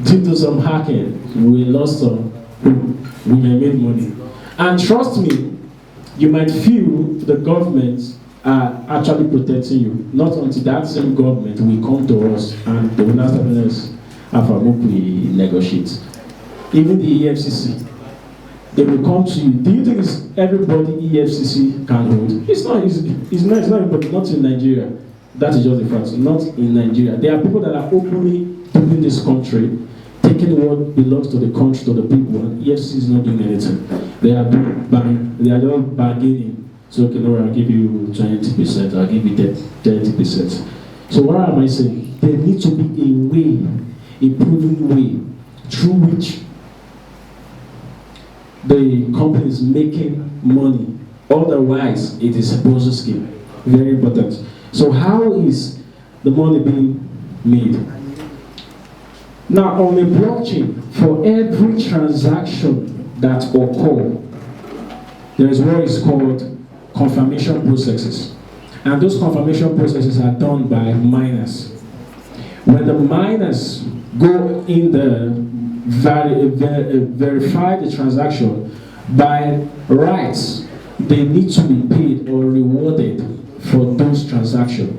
due to some hacking, we lost some, we made money. And trust me, you might feel the government are actually protecting you. Not until that same government will come to us and they will ask us we negotiate. Even the EFCC, they will come to you. Do you think it's everybody EFCC can hold? It's not everybody, not in Nigeria. That is just the fact. Not in Nigeria. There are people that are openly doing this country, taking what belongs to the country, to the people, and EFCC is not doing anything. They are just bargaining. So, okay, no, I'll give you 20%, I'll give you 30%. So what am I saying? There needs to be a way, a proven way, through which the company is making money. Otherwise, it is a Ponzi scheme. Very important. So how is the money being made? Now, on a blockchain, for every transaction that occurs, there is what is called confirmation processes. And those confirmation processes are done by miners. When the miners go in the verify the transaction, by rights, they need to be paid or rewarded for those transactions.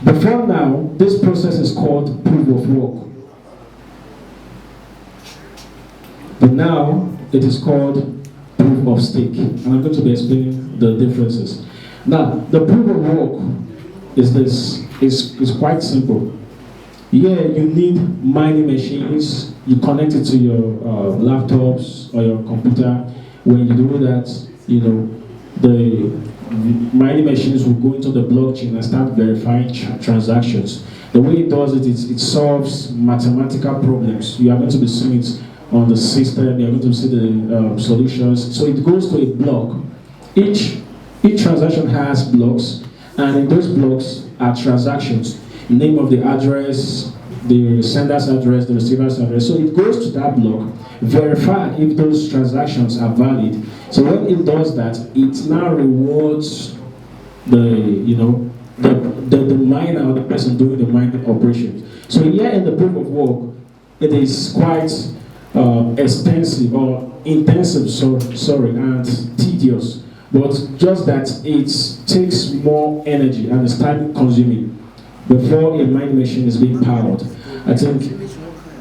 Before now, this process is called proof of work. But now, it is called proof of stake. And I'm going to be explaining the differences. Now, the proof of work is quite simple. Yeah, you need mining machines. You connect it to your laptops or your computer. When you do that, you know, the mining machines will go into the blockchain and start verifying transactions. The way it does it is it solves mathematical problems. You are going to be seeing it on the system. You are going to see the solutions. So it goes to a block. Each transaction has blocks, and in those blocks are transactions. Name of the address, the sender's address, the receiver's address. So it goes to that block, verify if those transactions are valid. So when it does that, it now rewards the miner or the person doing the mining operations. So here in the proof of work, it is quite extensive or intensive, and tedious. But just that it takes more energy and is time consuming before a mining machine is being powered. I think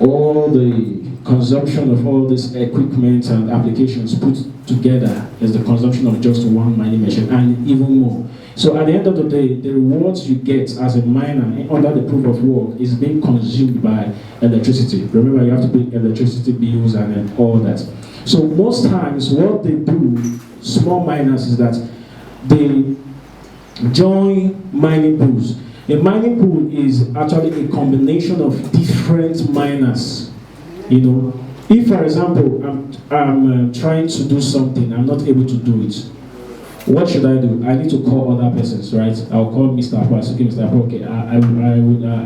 all the consumption of all this equipment and applications put together is the consumption of just one mining machine, and even more. So at the end of the day, the rewards you get as a miner under the proof of work is being consumed by electricity. Remember, you have to pay electricity bills and all that. So most times what they do, small miners, is that they join mining pools. A mining pool is actually a combination of different miners. You know, if for example I'm trying to do something, I'm not able to do it. What should I do? I need to call other persons, right? I'll call Mr. Abbas. Okay, Mr. Abbas, okay, I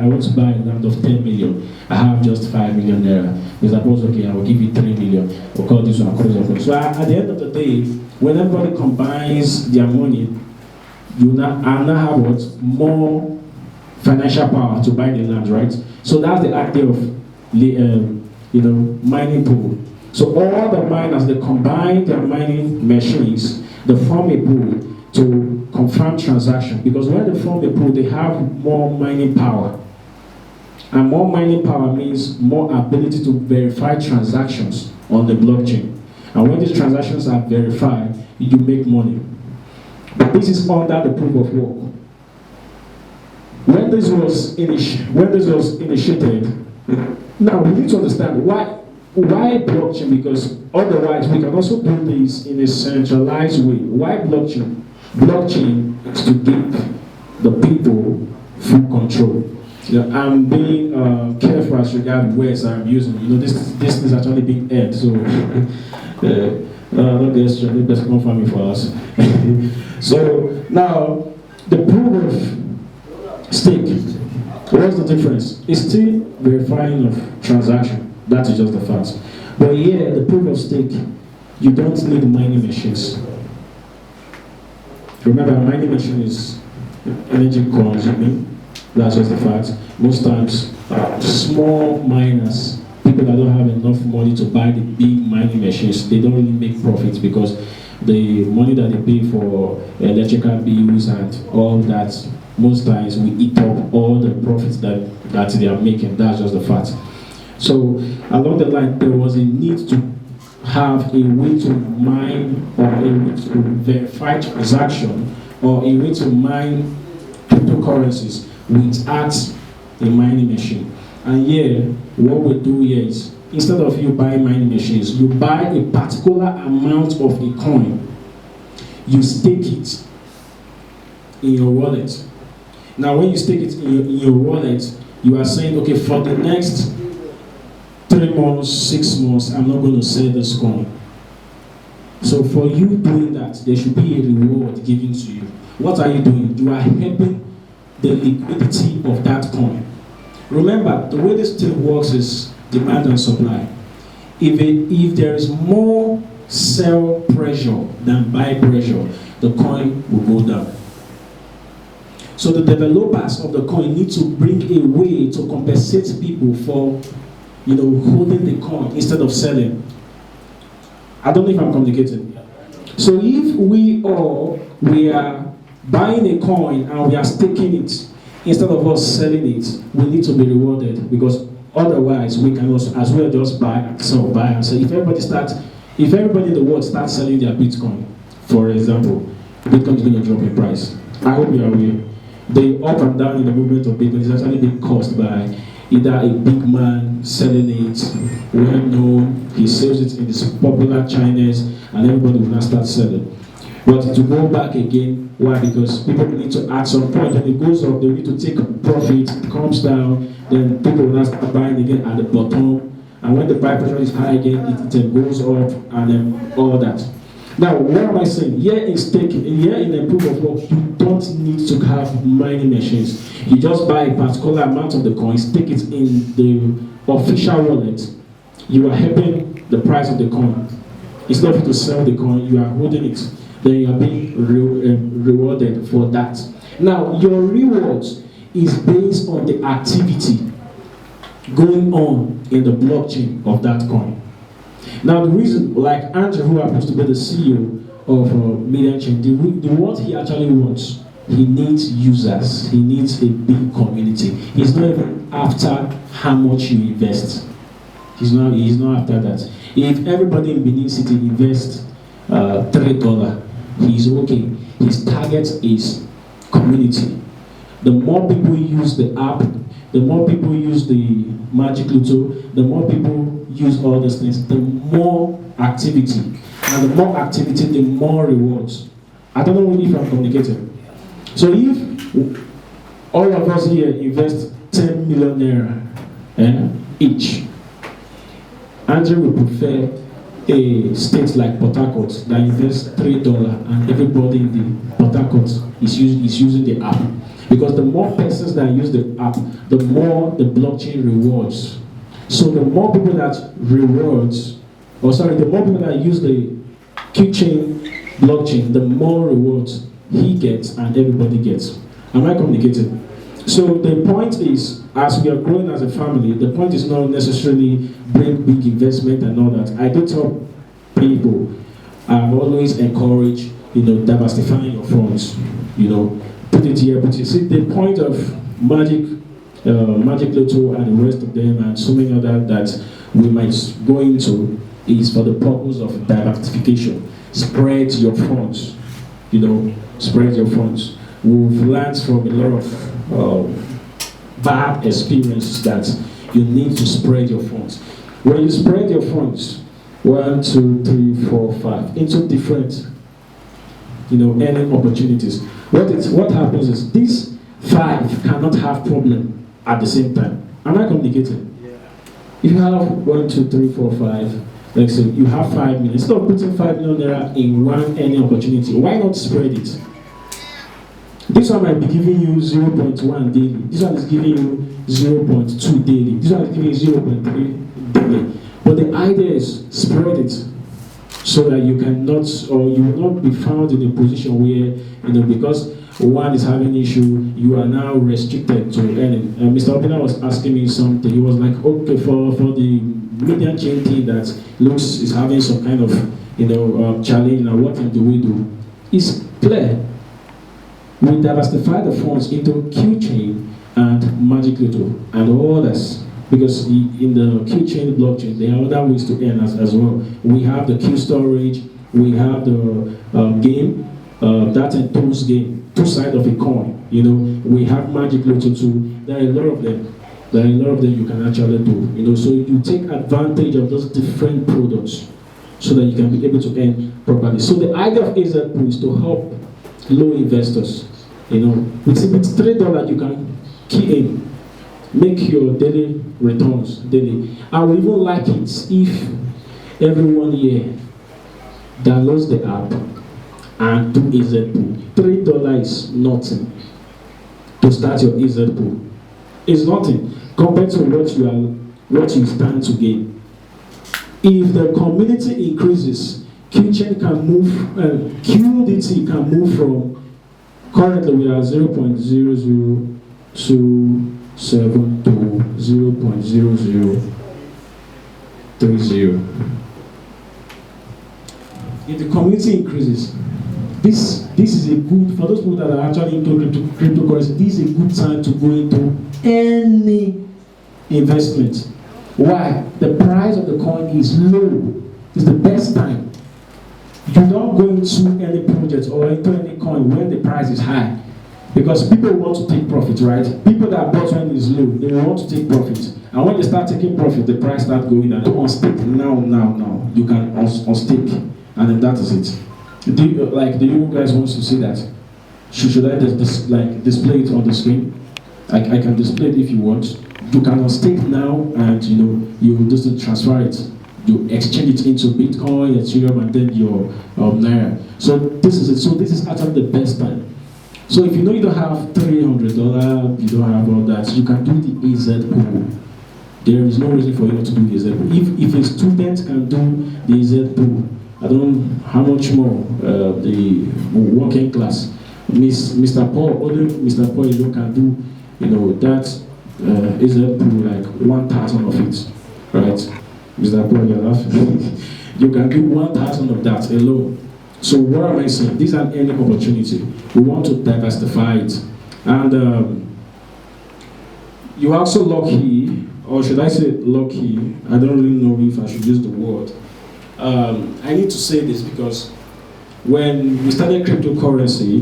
want to buy a land of 10 million. I have just 5 million naira. Mr. Abbas, okay, I will give you 3 million. We'll call this one, I'll call this one. So at the end of the day, when everybody combines their money, I now have what? More financial power to buy the land, right? So that's the idea of mining pool. So all the miners, they combine their mining machines, they form a pool to confirm transaction, because when they form a pool, they have more mining power. And more mining power means more ability to verify transactions on the blockchain. And when these transactions are verified, you make money. But this is under the proof of work. when this was initiated, now we need to understand why blockchain, because otherwise we can also do this in a centralized way. Why blockchain? Blockchain is to give the people full control. I'm being careful as regards words I'm using. This is actually being aired, so don't get straight, that's confirming for us. So now the proof of stake. What's the difference? It's still verifying of transaction. That is just the fact. But here, the proof of stake, you don't need mining machines. Remember, mining machine is energy consuming. That's just the fact. Most times, small miners, people that don't have enough money to buy the big mining machines, they don't really make profits because the money that they pay for electrical bills and all that, most times we eat up all the profits that they are making. That's just the fact. So along the line, there was a need to have a way to mine or a way to verify transaction or a way to mine cryptocurrencies without a mining machine. And here, what we do here is, instead of you buying mining machines, you buy a particular amount of a coin, you stake it in your wallet. Now, when you stake it in your wallet, you are saying, okay, for the next 3 months, 6 months, I'm not going to sell this coin. So for you doing that, there should be a reward given to you. What are you doing? You are helping the liquidity of that coin. Remember, the way this thing works is demand and supply. If there is more sell pressure than buy pressure, the coin will go down. So the developers of the coin need to bring a way to compensate people for, holding the coin instead of selling. I don't know if I'm communicating. So if we are buying a coin and we are staking it, instead of us selling it, we need to be rewarded, because otherwise we can also as well just buy and sell. If everybody in the world starts selling their Bitcoin, for example, Bitcoin is going to drop in price. I hope you are aware. The up and down in the movement of Bitcoin is actually being caused by either a big man selling it, well known, he sells it in these popular channels, and everybody will not start selling. But to go back again, why? Because people need to, at some point, when it goes up, they need to take profit, it comes down, then people will not start buying again at the bottom, and when the buy pressure is high again, it goes up, and then all that. Now, what am I saying? Here in staking, here in the proof of work, you don't need to have mining machines. You just buy a particular amount of the coin, stake it in the official wallet. You are helping the price of the coin. It's not to sell the coin, you are holding it. Then you are being rewarded for that. Now, your reward is based on the activity going on in the blockchain of that coin. Now, the reason, like Andrew, who happens to be the CEO of Medium Chain, the what he actually wants, he needs users, he needs a big community. He's not even after how much you invest. He's not after that. If everybody in Benin City invests $3, he's okay. His target is community. The more people use the app, the more people use the Magic Lotto, the more people use all these things, the more activity. And the more activity, the more rewards. I don't know if I'm communicating. So if all of us here invest 10 million naira each, Andrew would prefer a state like Port Harcourt that invests $3 and everybody in the Port Harcourt is using the app. Because the more persons that use the app, the more the blockchain rewards. So the more people that the more people that use the keychain blockchain, the more rewards he gets and everybody gets. Am I communicating? So the point is, as we are growing as a family, the point is not necessarily bring big investment and all that. I do tell people, I've always encouraged, diversifying your funds, put it here, put it. See, the point of Magic Lotto and the rest of them and so many other that we might go into is for the purpose of diversification. Spread your funds, spread your funds. we've learned from a lot of bad experiences that you need to spread your funds. When you spread your funds, 1, 2, 3, 4, 5, into different, earning opportunities, what happens is these 5 cannot have problem at the same time. Am I communicating? Yeah. If you have 1, 2, 3, 4, 5, like say you have 5 million, instead of putting 5 million naira in one earning opportunity, why not spread it? This one might be giving you 0.1 daily. This one is giving you 0.2 daily. This one is giving you 0.3 daily. But the idea is spread it so that you cannot, or you will not be found in a position where, because one is having issue, you are now restricted to earning. Mr. Obina was asking me something. He was like, okay, for the median chain thing that looks is having some kind of, challenge. Now, what do we do? Is clear. We diversify the funds into Q-chain and Magic Little and others. Because in the Q-chain blockchain, there are other ways to earn as well. We have the Q storage, we have the game, that and tools game. Two sides of a coin, we have Magic Lotto too. There are a lot of them. You can actually do, so you take advantage of those different products so that you can be able to earn properly. So the idea of AZ Pool is to help low investors, with $3 you can key in, make your daily returns daily. I would even like it if every 1 year downloads the app and do AZ Pool. $3 is nothing to start your AZ Pool. It's nothing compared to what you stand to gain. If the community increases, QChain can move, QDT can move from, currently we are 0.0027 to 0.0030. If the community increases, this is a good, for those people that are actually into cryptocurrency, this is a good time to go into any investment. Why? The price of the coin is low. It's the best time. You don't go into any project or into any coin when the price is high. Because people want to take profit, right? People that bought when it's low, they want to take profit. And when they start taking profit, the price starts going down. On stake now. You can on stake. And then that is it. Do you guys want to see that? Should I just display it on the screen? I can display it if you want. You can stake now, and you just transfer it. You exchange it into Bitcoin, Ethereum, and then your Naira. So this is it. So this is actually the best time. So if you don't have $300, you don't have all that, you can do the AZ Pool. There is no reason for you not to do the AZ Pool. If a student can do the AZ Pool, I don't know how much more the working class, Mr. Paul, only Mr. Paul alone can do, that AZ Pool, like 1,000 of it, right? Mr. Paul, you're laughing. You can do 1,000 of that alone. So what am I saying? This is an earning opportunity. We want to diversify it. And you're also lucky, or should I say lucky? I don't really know if I should use the word. I need to say this because when we started cryptocurrency,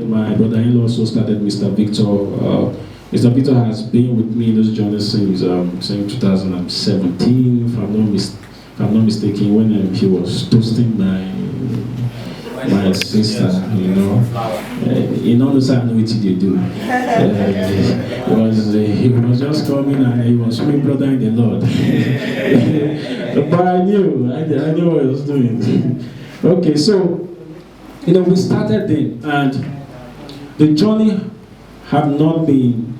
my brother-in-law also started Mr. Victor. Mr. Victor has been with me in this journey since 2017, if I'm not mistaken, when he was toasting my sister, He knows I know what they do. He was just coming and he was my brother in the Lord. But I knew what I was doing. Okay, so we started then, and the journey have not been,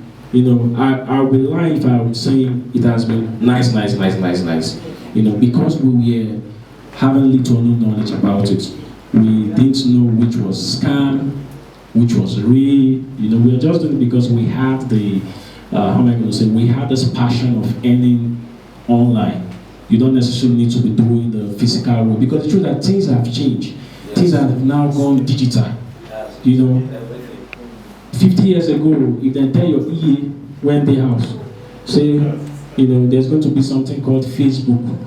I will be lying if I would say it has been nice. Because we were having little or no knowledge about it. We didn't know which was scam, which was real. We were just doing it because we had we had this passion of earning online. You don't necessarily need to be doing the physical work, because the truth that things have changed. Yes. Things have now gone digital. 50 years ago, if they tell your EA when they house, say, there's going to be something called Facebook.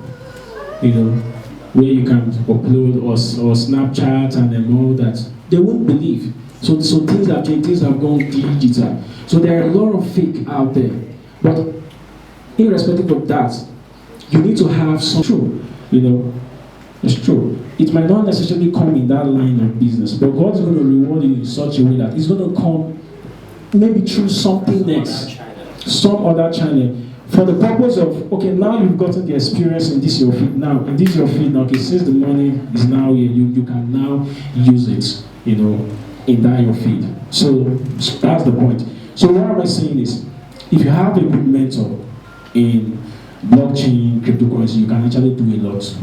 where you can upload or Snapchat and all that, they won't believe. So things have changed, things have gone digital. So there are a lot of fake out there. But irrespective of that, you need to have some true, it's true. It might not necessarily come in that line of business, but God's going to reward you in such a way that it's going to come maybe through something next, some other channel. For the purpose of, okay, now you've gotten the experience in this your feed now, and this your feed now, okay, since the money is now here, you can now use it, in that your feed. So that's the point. So what am I saying is, if you have a good mentor in blockchain, cryptocurrency, you can actually do a lot.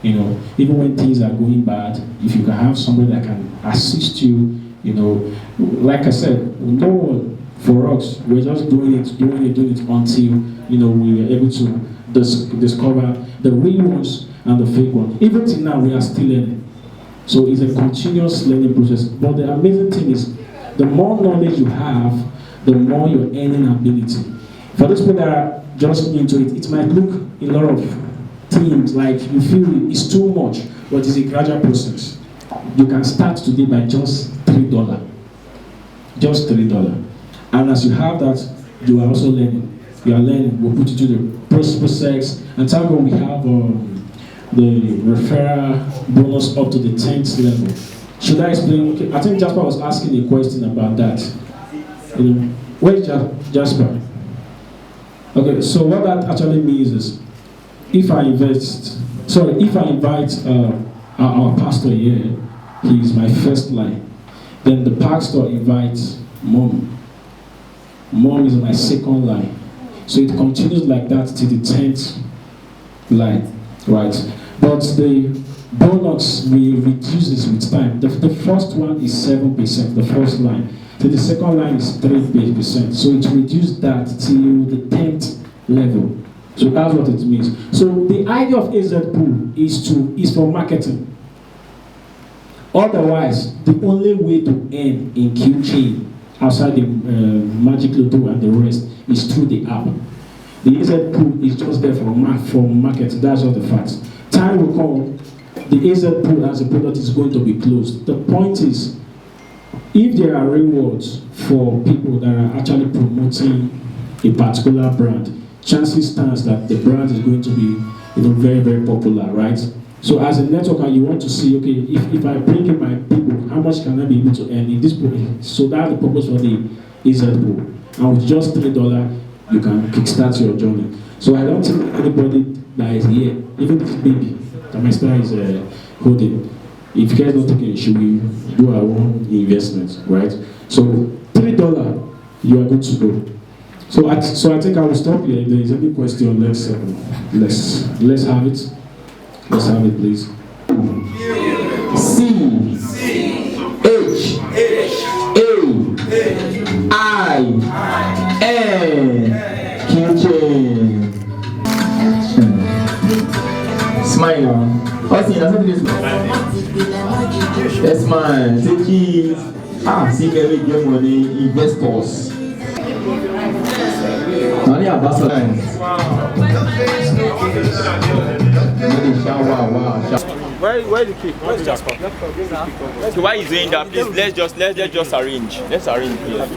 Even when things are going bad, if you can have somebody that can assist you, like I said, no one, for us, we're just doing it until, we were able to discover the real ones and the fake ones. Even till now, we are still learning. So it's a continuous learning process. But the amazing thing is, the more knowledge you have, the more your earning ability. For those people that are just into it, it might look a lot of things like you feel it's too much, but it's a gradual process. You can start today by just $3. Just $3. And as you have that, you are also learning. You are learning. We'll put you to the process. And thank God we have the referral bonus up to the 10th level. Should I explain? Okay, I think Jasper was asking a question about that. Where's Jasper? Okay, so what that actually means is, if I invite our pastor here, he is my first line. Then the pastor invites mom. Mom is my second line. So it continues like that till the 10th line, right? But the bonus we reduces with time. The first one is 7%, the first line. So the second line is 3%. So it reduced that till the 10th level. So that's what it means. So the idea of AZ Pool is for marketing. Otherwise, the only way to earn in QChain outside the Magic Lotto and the rest is through the app. The AZ Pool is just there for market. That's all the facts. Time will come, the AZ Pool as a product is going to be closed. The point is, if there are rewards for people that are actually promoting a particular brand, chances stands that the brand is going to be very, very popular, right? So as a networker, you want to see, okay, if I bring in my people, how much can I be able to earn in this point? So that's the purpose for the AZ Pool. And with just $3, you can kickstart your journey. So I don't think anybody that is here, even this baby that my star is holding, if you guys don't take it, should we do our own investment, right? So $3, you are good to go. So I think I will stop here. If there is any question, let's have it. Let's have it, please. C H A I N QChain. Smile now. Also, that's what it is. Yes, man. Take it. See, every get money, investors. Only ambassadors. Where the cake? Where's Jasper? Okay, why are you doing that? Please, let's just arrange. Let's arrange here.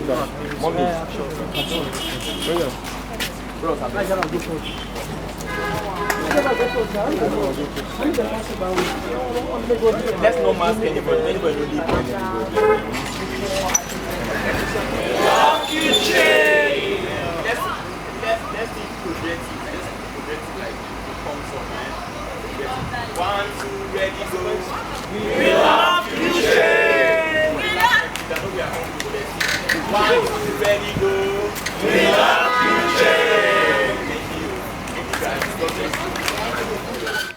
Let's not mask anybody. Anybody will leave.